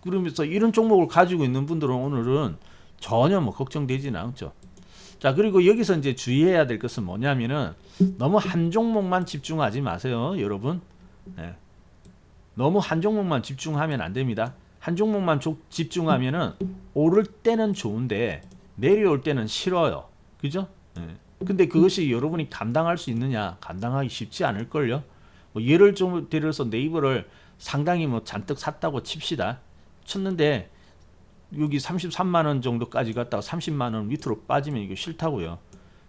그러면서 이런 종목을 가지고 있는 분들은 오늘은 전혀 뭐 걱정되지는 않죠. 자, 그리고 여기서 이제 주의해야 될 것은 뭐냐면은, 너무 한 종목만 집중하지 마세요, 여러분. 네. 너무 한 종목만 집중하면 안 됩니다. 한 종목만 집중하면은 오를 때는 좋은데 내려올 때는 싫어요. 그죠? 네. 근데 그것이 여러분이 감당할 수 있느냐? 감당하기 쉽지 않을걸요. 뭐 예를 좀 들어서 네이버를 상당히 뭐 잔뜩 샀다고 칩시다. 쳤는데 여기 33만 원 정도까지 갔다가 30만 원 밑으로 빠지면 이거 싫다고요.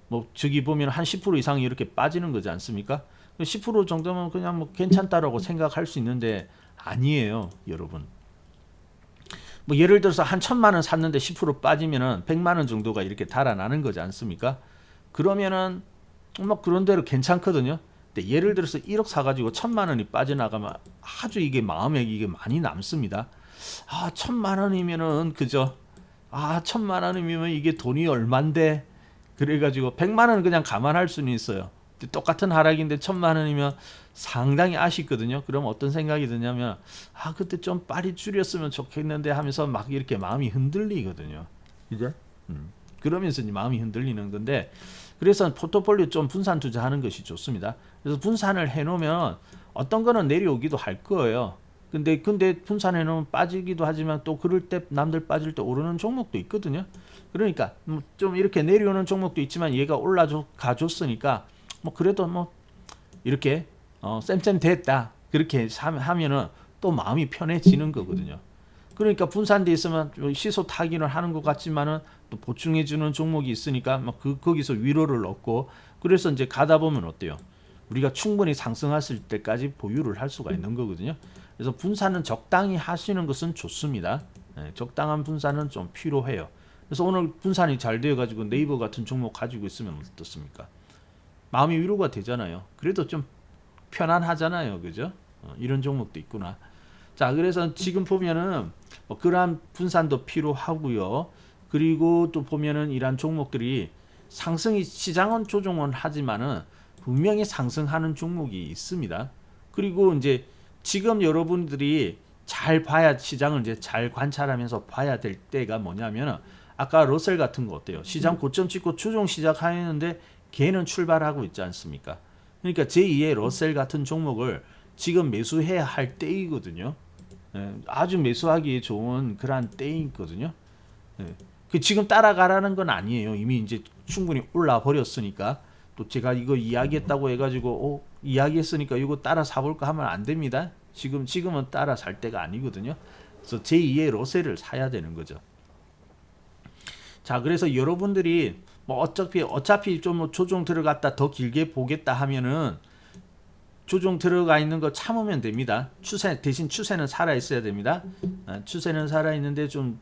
뭐 저기 보면 한 10% 이상이 이렇게 빠지는 거지 않습니까? 10% 정도면 그냥 뭐 괜찮다라고 생각할 수 있는데 아니에요, 여러분. 뭐 예를 들어서 한 1,000만 원 샀는데 10% 빠지면은 100만 원 정도가 이렇게 달아나는 거지 않습니까? 그러면은 뭐 그런 대로 괜찮거든요. 근데 예를 들어서 1억 사가지고 1,000만 원이 빠져나가면 아주 이게 마음에 이게 많이 남습니다. 아, 1,000만 원이면은 그죠? 아, 1,000만 원이면 이게 돈이 얼만데? 그래가지고 100만 원은 그냥 감안할 수는 있어요. 똑같은 하락인데 1,000만 원이면 상당히 아쉽거든요. 그럼 어떤 생각이 드냐면, 아, 그때 좀 빨리 줄였으면 좋겠는데 하면서 막 이렇게 마음이 흔들리거든요. 그죠? 그러면서 이제 마음이 흔들리는 건데, 그래서 포트폴리오 좀 분산 투자하는 것이 좋습니다. 그래서 분산을 해놓으면 어떤 거는 내려오기도 할 거예요. 근데 분산해 놓으면 빠지기도 하지만, 또 그럴 때 남들 빠질 때 오르는 종목도 있거든요. 그러니까 좀 이렇게 내려오는 종목도 있지만 얘가 올라가줬으니까 뭐 그래도 뭐 이렇게 쌤쌤 됐다 그렇게 하면은 또 마음이 편해지는 거거든요. 그러니까 분산돼 있으면 시소 타기를 하는 것 같지만은 또 보충해 주는 종목이 있으니까 막 거기서 위로를 얻고, 그래서 이제 가다 보면 어때요? 우리가 충분히 상승했을 때까지 보유를 할 수가 있는 거거든요. 그래서 분산은 적당히 하시는 것은 좋습니다. 네, 적당한 분산은 좀 필요해요. 그래서 오늘 분산이 잘 되어 가지고 네이버 같은 종목 가지고 있으면 어떻습니까? 마음이 위로가 되잖아요. 그래도 좀 편안하잖아요. 그죠? 이런 종목도 있구나. 자, 그래서 지금 보면은 뭐 그러한 분산도 필요하고요. 그리고 또 보면은 이러한 종목들이 상승이 시장은 조정은 하지만은 분명히 상승하는 종목이 있습니다. 그리고 이제 지금 여러분들이 잘 봐야 시장을 이제 잘 관찰하면서 봐야 될 때가 뭐냐면은 아까 러셀 같은 거 어때요? 시장 고점 찍고 추종 시작하는데 걔는 출발하고 있지 않습니까? 그러니까 제2의 러셀 같은 종목을 지금 매수해야 할 때이거든요. 예, 아주 매수하기 좋은 그런 때이거든요. 예, 그 지금 따라가라는 건 아니에요. 이미 이제 충분히 올라 버렸으니까. 또 제가 이거 이야기했다고 해가지고 이야기했으니까 이거 따라 사볼까 하면 안 됩니다. 지금은 따라 살 때가 아니거든요. 그래서 제2의 러셀을 사야 되는 거죠. 자, 그래서 여러분들이 뭐 어차피 좀 조정 들어갔다 더 길게 보겠다 하면은 조정 들어가 있는 거 참으면 됩니다. 대신 추세는 살아 있어야 됩니다. 추세는 살아 있는데 좀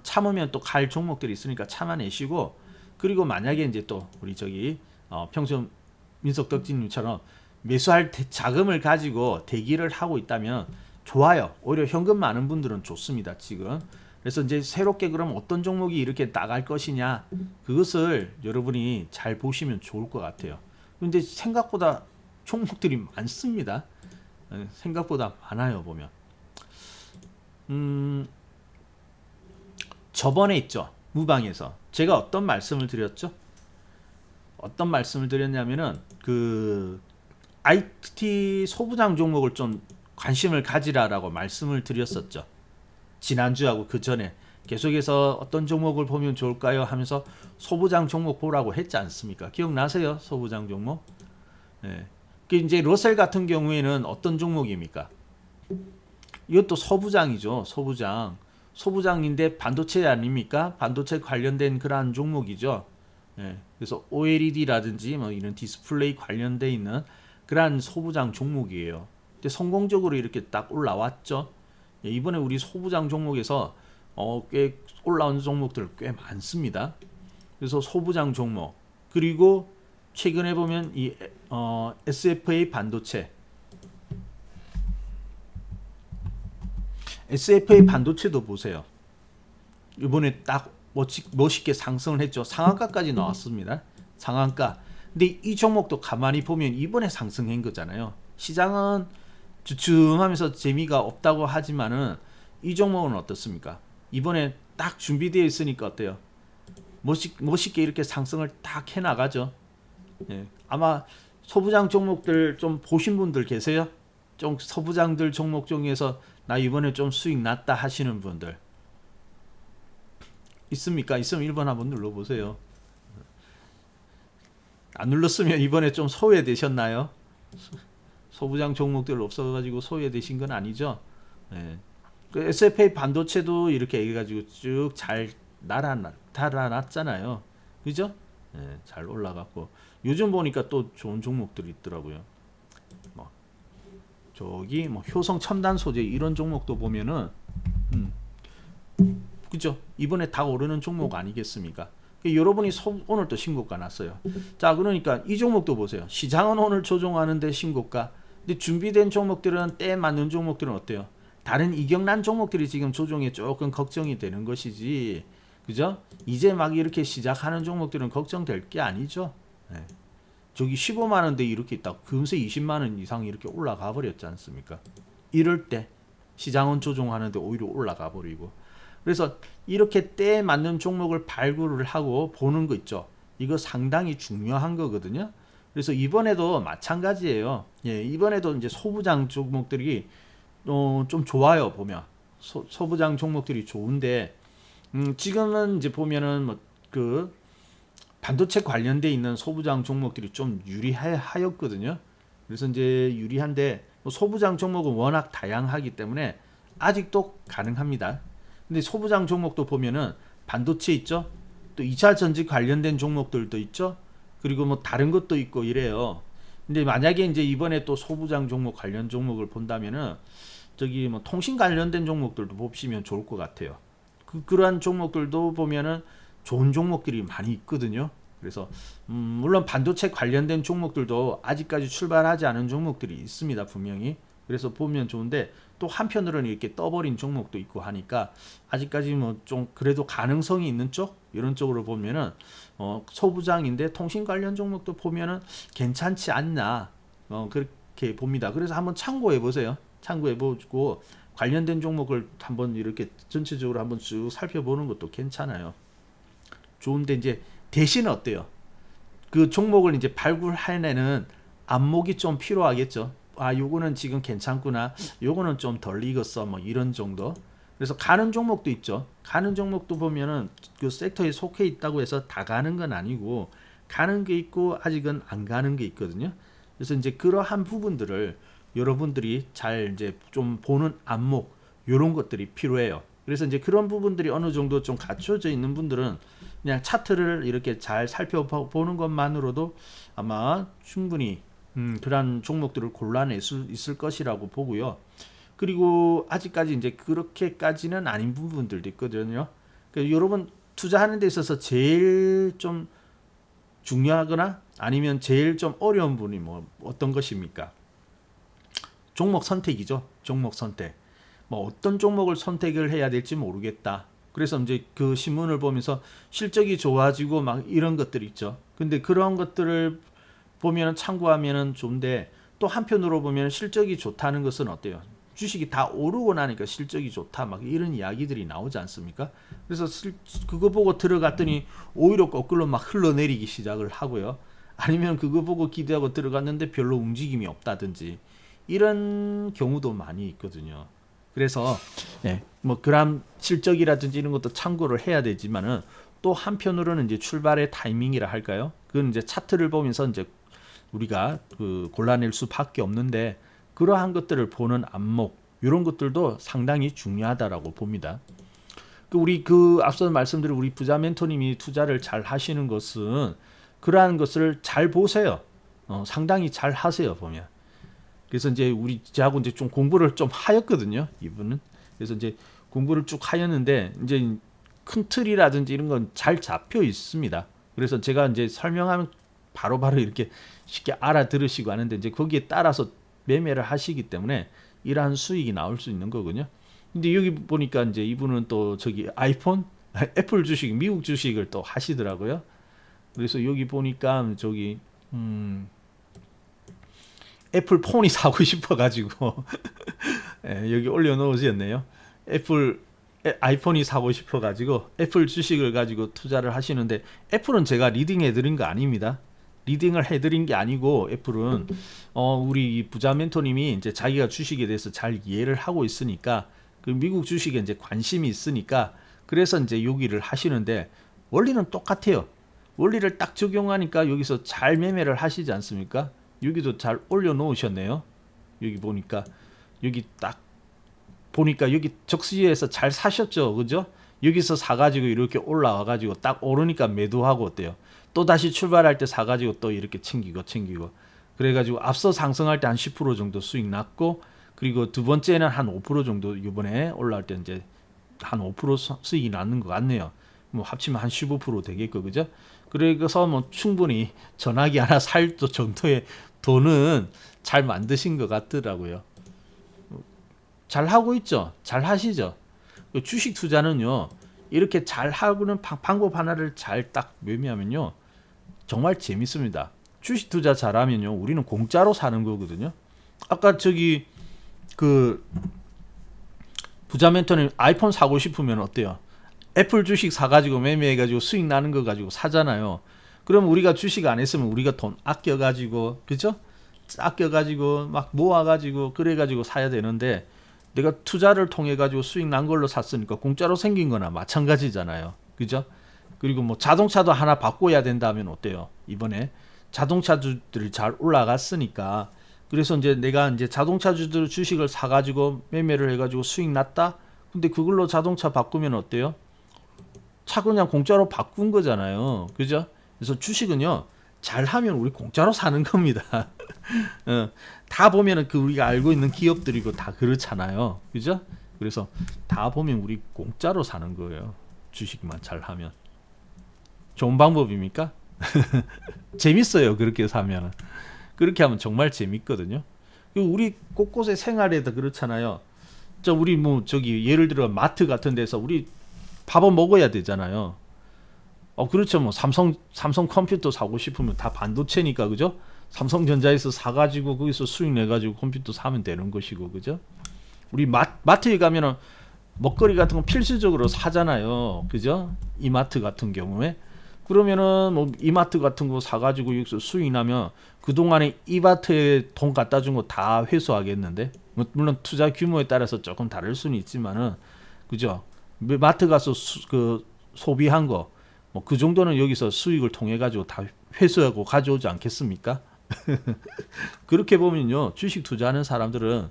참으면 또 갈 종목들이 있으니까 참아내시고, 그리고 만약에 이제 또 우리 평소 민석덕진님처럼 매수할 자금을 가지고 대기를 하고 있다면 좋아요. 오히려 현금 많은 분들은 좋습니다. 지금. 그래서 이제 새롭게 그럼 어떤 종목이 이렇게 나갈 것이냐, 그것을 여러분이 잘 보시면 좋을 것 같아요. 근데 생각보다 종목들이 많습니다. 생각보다 많아요. 보면 저번에 있죠, 무방에서 제가 어떤 말씀을 드렸죠? 어떤 말씀을 드렸냐면은 그 IT 소부장 종목을 좀 관심을 가지라라고 말씀을 드렸었죠. 지난주하고 그 전에 계속해서 어떤 종목을 보면 좋을까요 하면서 소부장 종목 보라고 했지 않습니까? 기억나세요? 소부장 종목. 네. 이제 러셀 같은 경우에는 어떤 종목입니까? 이것도 소부장이죠. 소부장인데 반도체 아닙니까? 반도체 관련된 그러한 종목이죠. 네. 그래서 OLED라든지 뭐 이런 디스플레이 관련돼 있는 그러한 소부장 종목이에요. 근데 성공적으로 이렇게 딱 올라왔죠. 이번에 우리 소부장 종목에서 꽤 올라온 종목들 꽤 많습니다. 그래서 소부장 종목, 그리고 최근에 보면 이 SFA 반도체, SFA 반도체도 보세요. 이번에 딱 멋있게 상승을 했죠. 상한가까지 나왔습니다. 상한가. 근데 이 종목도 가만히 보면 이번에 상승한 거잖아요. 시장은 주춤하면서 재미가 없다고 하지만은 이 종목은 어떻습니까? 이번에 딱 준비되어 있으니까 어때요? 멋있게 이렇게 상승을 딱 해나가죠. 예, 아마 소부장 종목들 좀 보신 분들 계세요? 좀 소부장들 종목 중에서 나 이번에 좀 수익 났다 하시는 분들 있습니까? 있으면 1번 한번 눌러보세요. 안 눌렀으면 이번에 좀 소외되셨나요? 소부장 종목들 없어가지고 소외되신 건 아니죠. 예. 그 SFA 반도체도 이렇게 해가지고 쭉 잘 달아났잖아요. 그죠? 예, 잘 올라갔고 요즘 보니까 또 좋은 종목들이 있더라고요. 뭐 저기 뭐 효성 첨단 소재 이런 종목도 보면은 그죠? 이번에 다 오르는 종목 아니겠습니까? 여러분이 오늘 또 신고가 났어요. 자, 그러니까 이 종목도 보세요. 시장은 오늘 조종하는데 신고가. 근데 준비된 종목들은 때에 맞는 종목들은 어때요? 다른 이격난 종목들이 지금 조종에 조금 걱정이 되는 것이지, 그죠? 이제 막 이렇게 시작하는 종목들은 걱정될 게 아니죠. 네. 저기 15만 원대 이렇게 있다고 금세 20만 원 이상 이렇게 올라가 버렸지 않습니까? 이럴 때 시장은 조종하는데 오히려 올라가 버리고. 그래서 이렇게 때에 맞는 종목을 발굴을 하고 보는 거 있죠. 이거 상당히 중요한 거거든요. 그래서 이번에도 마찬가지예요. 예, 이번에도 이제 소부장 종목들이 좀 좋아요. 보면 소부장 종목들이 좋은데 지금은 이제 보면은 뭐 그 반도체 관련돼 있는 소부장 종목들이 좀 유리하였거든요. 그래서 이제 유리한데 소부장 종목은 워낙 다양하기 때문에 아직도 가능합니다. 근데 소부장 종목도 보면은 반도체 있죠. 또 2차 전지 관련된 종목들도 있죠. 그리고 뭐 다른 것도 있고 이래요. 근데 만약에 이제 이번에 또 소부장 종목 관련 종목을 본다면은 저기 뭐 통신 관련된 종목들도 보시면 좋을 것 같아요. 그러한 종목들도 보면은 좋은 종목들이 많이 있거든요. 그래서 물론 반도체 관련된 종목들도 아직까지 출발하지 않은 종목들이 있습니다. 분명히. 그래서 보면 좋은데 또 한편으로는 이렇게 떠버린 종목도 있고 하니까 아직까지 뭐 좀 그래도 가능성이 있는 쪽 이런 쪽으로 보면은 소부장인데 통신 관련 종목도 보면은 괜찮지 않나 그렇게 봅니다. 그래서 한번 참고해 보세요. 참고해 보고 관련된 종목을 한번 이렇게 전체적으로 한번 쭉 살펴보는 것도 괜찮아요. 좋은데 이제 대신 어때요? 그 종목을 이제 발굴해내는 안목이 좀 필요하겠죠. 아, 요거는 지금 괜찮구나. 요거는 좀 덜 익었어. 뭐 이런 정도. 그래서 가는 종목도 있죠. 가는 종목도 보면은 그 섹터에 속해 있다고 해서 다 가는 건 아니고 가는 게 있고 아직은 안 가는 게 있거든요. 그래서 이제 그러한 부분들을 여러분들이 잘 이제 좀 보는 안목 요런 것들이 필요해요. 그래서 이제 그런 부분들이 어느 정도 좀 갖춰져 있는 분들은 그냥 차트를 이렇게 잘 살펴보는 것만으로도 아마 충분히 그런 종목들을 골라낼 수 있을 것이라고 보고요. 그리고 아직까지 이제 그렇게까지는 아닌 부분들도 있거든요. 그러니까 여러분 투자하는 데 있어서 제일 좀 중요하거나 아니면 제일 좀 어려운 부분이 뭐 어떤 것입니까? 종목 선택이죠. 종목 선택. 뭐 어떤 종목을 선택을 해야 될지 모르겠다. 그래서 이제 그 신문을 보면서 실적이 좋아지고 막 이런 것들이 있죠. 근데 그런 것들을 보면 참고하면은 좋은데 또 한편으로 보면 실적이 좋다는 것은 어때요? 주식이 다 오르고 나니까 실적이 좋다 막 이런 이야기들이 나오지 않습니까? 그래서 그거 보고 들어갔더니 오히려 거꾸로 막 흘러내리기 시작을 하고요. 아니면 그거 보고 기대하고 들어갔는데 별로 움직임이 없다든지 이런 경우도 많이 있거든요. 그래서 뭐 그런 실적이라든지 이런 것도 참고를 해야 되지만은 또 한편으로는 이제 출발의 타이밍이라 할까요? 그건 이제 차트를 보면서 이제 우리가 그 골라낼 수밖에 없는데 그러한 것들을 보는 안목 이런 것들도 상당히 중요하다라고 봅니다. 우리 그 앞서 말씀드린 우리 부자 멘토님이 투자를 잘 하시는 것은 그러한 것을 잘 보세요. 상당히 잘 하세요 보면. 그래서 이제 우리 저하고 이제 좀 공부를 좀 하였거든요 이분은. 그래서 이제 공부를 쭉 하였는데 이제 큰 틀이라든지 이런 건 잘 잡혀 있습니다. 그래서 제가 이제 설명하면 바로바로 이렇게 쉽게 알아들으시고 하는데 이제 거기에 따라서 매매를 하시기 때문에 이러한 수익이 나올 수 있는 거거든요. 근데 여기 보니까 이제 이분은 또 저기 아이폰, 애플 주식, 미국 주식을 또 하시더라고요. 그래서 여기 보니까 저기 애플 폰이 사고 싶어가지고 여기 올려놓으셨네요. 아이폰이 사고 싶어가지고 애플 주식을 가지고 투자를 하시는데 애플은 제가 리딩해드린 거 아닙니다. 리딩을 해드린 게 아니고 애플은 우리 부자 멘토님이 이제 자기가 주식에 대해서 잘 이해를 하고 있으니까 그 미국 주식에 이제 관심이 있으니까 그래서 이제 여기를 하시는데 원리는 똑같아요. 원리를 딱 적용하니까 여기서 잘 매매를 하시지 않습니까? 여기도 잘 올려놓으셨네요. 여기 보니까 여기 딱 보니까 여기 적시에서 잘 사셨죠, 그죠? 여기서 사가지고 이렇게 올라와가지고 딱 오르니까 매도하고 어때요? 또 다시 출발할 때 사가지고 또 이렇게 챙기고 그래가지고 앞서 상승할 때 한 10% 정도 수익 났고 그리고 두 번째는 한 5% 정도 이번에 올라올 때 이제 한 5% 수익이 나는 것 같네요. 뭐 합치면 한 15% 되겠고 그죠? 그래서 뭐 충분히 전화기 하나 살 정도의 돈은 잘 만드신 것 같더라고요. 잘 하고 있죠? 잘 하시죠? 주식 투자는요 이렇게 잘 하고는 방법 하나를 잘 딱 매매하면요 정말 재밌습니다. 주식 투자 잘하면요 우리는 공짜로 사는 거거든요. 아까 저기 그 부자 멘토님 아이폰 사고 싶으면 어때요? 애플 주식 사가지고 매매해가지고 수익 나는 거 가지고 사잖아요. 그럼 우리가 주식 안 했으면 우리가 돈 아껴가지고 그죠? 아껴가지고 막 모아가지고 그래가지고 사야 되는데 내가 투자를 통해 가지고 수익 난 걸로 샀으니까 공짜로 생긴 거나 마찬가지잖아요. 그죠? 그리고 뭐 자동차도 하나 바꿔야 된다면 어때요? 이번에 자동차주들이 잘 올라갔으니까 그래서 이제 내가 이제 자동차주들 주식을 사가지고 매매를 해가지고 수익 났다. 근데 그걸로 자동차 바꾸면 어때요? 차 그냥 공짜로 바꾼 거잖아요. 그죠? 그래서 주식은요 잘하면 우리 공짜로 사는 겁니다. 다 보면은 그 우리가 알고 있는 기업들이고 다 그렇잖아요. 그죠? 그래서 다 보면 우리 공짜로 사는 거예요. 주식만 잘하면. 좋은 방법입니까? 재밌어요. 그렇게 사면은. 그렇게 하면 정말 재밌거든요. 우리 곳곳의 생활에도 그렇잖아요. 우리 뭐 저기 예를 들어 마트 같은 데서 우리 밥은 먹어야 되잖아요. 그렇죠. 뭐 삼성 컴퓨터 사고 싶으면 다 반도체니까 그죠? 삼성전자에서 사가지고 거기서 수익 내가지고 컴퓨터 사면 되는 것이고 그죠? 우리 마트에 가면은 먹거리 같은 거 필수적으로 사잖아요. 그죠? 이마트 같은 경우에. 그러면은 뭐 이마트 같은 거 사가지고 여기서 수익 나면 그동안에 이마트에 돈 갖다 준 거 다 회수하겠는데? 물론 투자 규모에 따라서 조금 다를 수는 있지만은, 그죠? 마트 가서 소비한 거, 뭐 그 정도는 여기서 수익을 통해 가지고 다 회수하고 가져오지 않겠습니까? 그렇게 보면요, 주식 투자하는 사람들은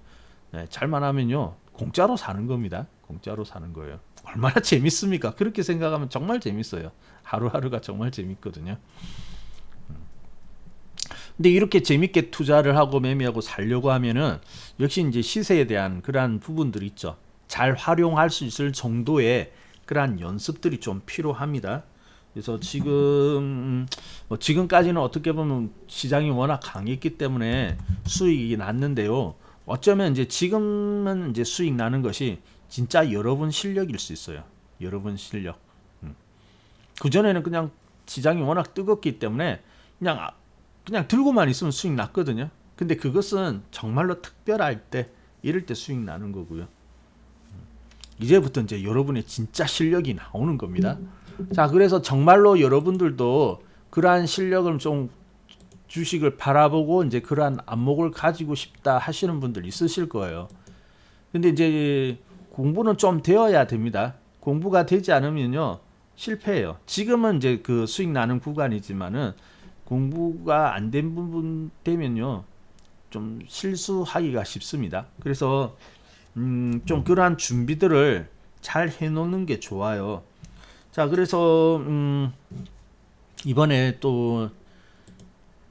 잘만 하면요, 공짜로 사는 겁니다. 공짜로 사는 거예요. 얼마나 재밌습니까? 그렇게 생각하면 정말 재밌어요. 하루하루가 정말 재밌거든요. 근데 이렇게 재밌게 투자를 하고 매매하고 살려고 하면은 역시 이제 시세에 대한 그러한 부분들이 있죠. 잘 활용할 수 있을 정도의 그러한 연습들이 좀 필요합니다. 그래서 지금까지는 어떻게 보면 시장이 워낙 강했기 때문에 수익이 났는데요. 어쩌면 이제 지금은 이제 수익 나는 것이 진짜 여러분 실력일 수 있어요. 여러분 실력. 그전에는 그냥 시장이 워낙 뜨겁기 때문에 그냥 들고만 있으면 수익 났거든요. 근데 그것은 정말로 특별할 때, 이럴 때 수익 나는 거고요. 이제부터 이제 여러분의 진짜 실력이 나오는 겁니다. 자, 그래서 정말로 여러분들도 그러한 실력을 좀 주식을 바라보고 이제 그러한 안목을 가지고 싶다 하시는 분들 있으실 거예요. 근데 이제 공부는 좀 되어야 됩니다. 공부가 되지 않으면요, 실패해요. 지금은 이제 그 수익 나는 구간이지만은 공부가 안 된 부분 되면요, 좀 실수하기가 쉽습니다. 그래서 좀 그러한 준비들을 잘 해놓는 게 좋아요. 자, 그래서 이번에 또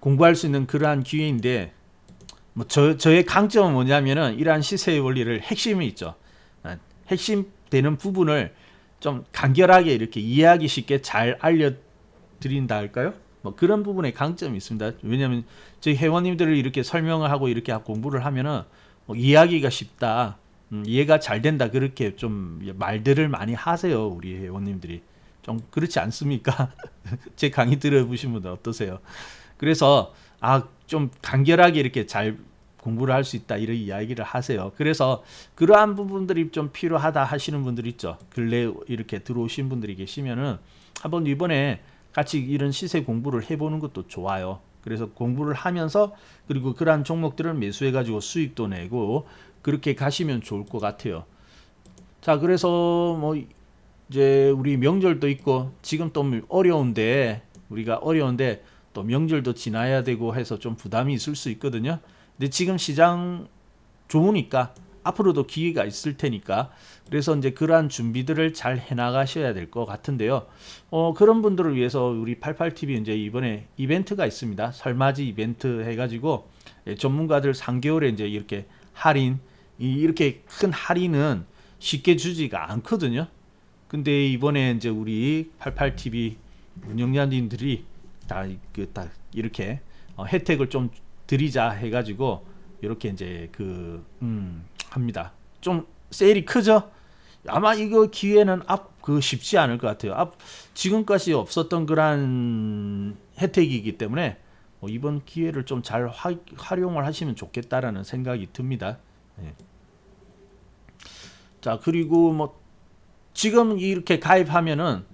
공부할 수 있는 그러한 기회인데, 뭐 저의 강점은 뭐냐면은 이러한 시세의 원리를 핵심이 있죠. 핵심 되는 부분을 좀 간결하게 이렇게 이해하기 쉽게 잘 알려드린다 할까요? 뭐 그런 부분에 강점이 있습니다. 왜냐하면 저희 회원님들을 이렇게 설명을 하고 이렇게 공부를 하면은 뭐 이해하기가 쉽다, 이해가 잘 된다, 그렇게 좀 말들을 많이 하세요. 우리 회원님들이 좀 그렇지 않습니까? 제 강의 들어보신 분들 어떠세요? 그래서 좀 간결하게 이렇게 잘 공부를 할 수 있다, 이런 이야기를 하세요. 그래서 그러한 부분들이 좀 필요하다 하시는 분들 있죠. 근래 이렇게 들어오신 분들이 계시면은 한번 이번에 같이 이런 시세 공부를 해보는 것도 좋아요. 그래서 공부를 하면서 그리고 그러한 종목들을 매수해 가지고 수익도 내고 그렇게 가시면 좋을 것 같아요. 자, 그래서 뭐 이제 우리 명절도 있고 지금 또 우리가 어려운데 또 명절도 지나야 되고 해서 좀 부담이 있을 수 있거든요. 근데 지금 시장 좋으니까 앞으로도 기회가 있을 테니까, 그래서 이제 그러한 준비들을 잘 해나가셔야 될 것 같은데요. 그런 분들을 위해서 우리 88TV 이제 이번에 이벤트가 있습니다. 설맞이 이벤트 해가지고 전문가들 3개월에 이제 이렇게 이렇게 큰 할인은 쉽게 주지가 않거든요. 근데 이번에 이제 우리 88TV 운영자님들이 다 이렇게 혜택을 좀 드리자 해가지고 이렇게 이제 합니다. 좀 세일이 크죠? 아마 이거 기회는 쉽지 않을 것 같아요. 지금까지 없었던 그런 혜택이기 때문에 이번 기회를 좀 잘 활용을 하시면 좋겠다라는 생각이 듭니다. 네. 자, 그리고 뭐 지금 이렇게 가입하면은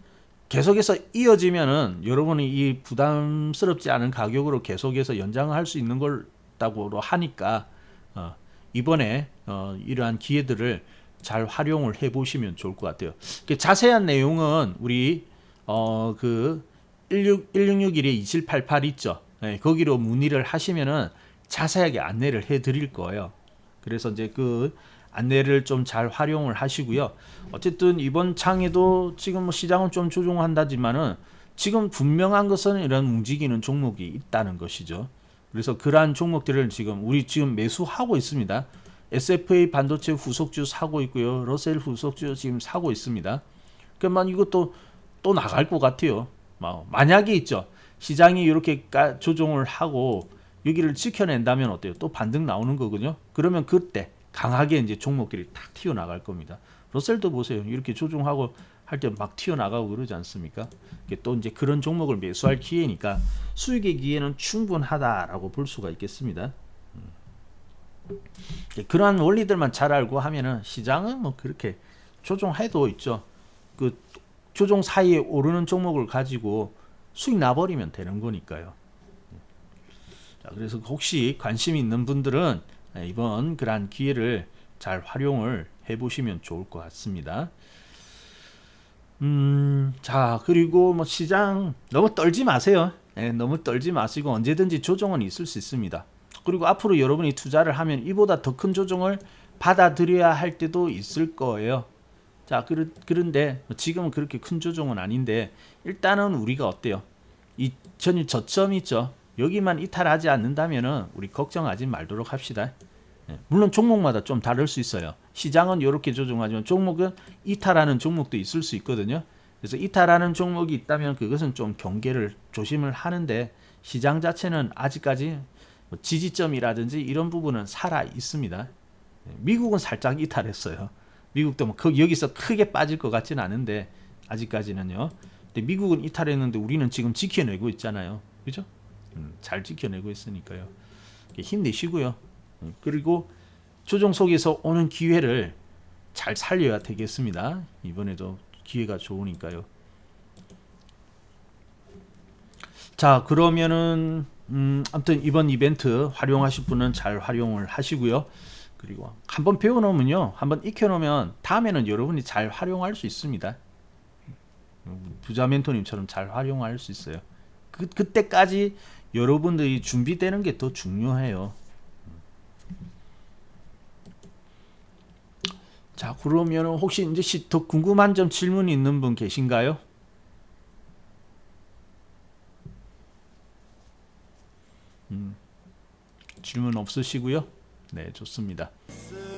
계속해서 이어지면은 여러분이 이 부담스럽지 않은 가격으로 계속해서 연장을 할 수 있는 걸다고 하니까 이번에 이러한 기회들을 잘 활용을 해보시면 좋을 것 같아요. 자세한 내용은 우리 1661-2788 있죠. 네, 거기로 문의를 하시면은 자세하게 안내를 해드릴 거예요. 그래서 이제 그 안내를 좀 잘 활용을 하시고요. 어쨌든 이번 장에도 지금 뭐 시장은 좀 조종한다지만은 지금 분명한 것은 이런 움직이는 종목이 있다는 것이죠. 그래서 그러한 종목들을 우리 지금 매수하고 있습니다. SFA 반도체 후속주 사고 있고요. 러셀 후속주 지금 사고 있습니다. 그러면 이것도 또 나갈 것 같아요. 만약에 있죠. 시장이 이렇게 조종을 하고 여기를 지켜낸다면 어때요? 또 반등 나오는 거거든요. 그러면 그때 강하게 이제 종목들이 탁 튀어나갈 겁니다. 러셀도 보세요. 이렇게 조종하고 할 때 막 튀어나가고 그러지 않습니까? 이게 또 이제 그런 종목을 매수할 기회니까 수익의 기회는 충분하다라고 볼 수가 있겠습니다. 그러한 원리들만 잘 알고 하면은 시장은 뭐 그렇게 조종해도 있죠. 그 조종 사이에 오르는 종목을 가지고 수익 나버리면 되는 거니까요. 자, 그래서 혹시 관심 있는 분들은 이번 그러한 기회를 잘 활용을 해보시면 좋을 것 같습니다. 자, 그리고 뭐 시장 너무 떨지 마세요. 너무 떨지 마시고 언제든지 조정은 있을 수 있습니다. 그리고 앞으로 여러분이 투자를 하면 이보다 더 큰 조정을 받아들여야 할 때도 있을 거예요. 자, 그런데 지금은 그렇게 큰 조정은 아닌데 일단은 우리가 어때요? 이 전일 저점 있죠. 여기만 이탈하지 않는다면은 우리 걱정하지 말도록 합시다. 물론 종목마다 좀 다를 수 있어요. 시장은 이렇게 조정하지만 종목은 이탈하는 종목도 있을 수 있거든요. 그래서 이탈하는 종목이 있다면 그것은 좀 경계를 조심을 하는데 시장 자체는 아직까지 지지점이라든지 이런 부분은 살아 있습니다. 미국은 살짝 이탈했어요. 미국도 뭐 여기서 크게 빠질 것 같지는 않은데 아직까지는요. 근데 미국은 이탈했는데 우리는 지금 지켜내고 있잖아요. 그죠? 잘 지켜내고 있으니까요. 힘내시고요. 그리고 조정 속에서 오는 기회를 잘 살려야 되겠습니다. 이번에도 기회가 좋으니까요. 자, 그러면은 아무튼 이번 이벤트 활용하실 분은 잘 활용을 하시고요. 그리고 한번 배워놓으면요, 한번 익혀놓으면 다음에는 여러분이 잘 활용할 수 있습니다. 부자 멘토님처럼 잘 활용할 수 있어요. 그때까지 여러분들이 준비되는 게 더 중요해요. 자, 그러면 혹시 이제 더 궁금한 점 질문이 있는 분 계신가요? 질문 없으시고요. 네, 좋습니다.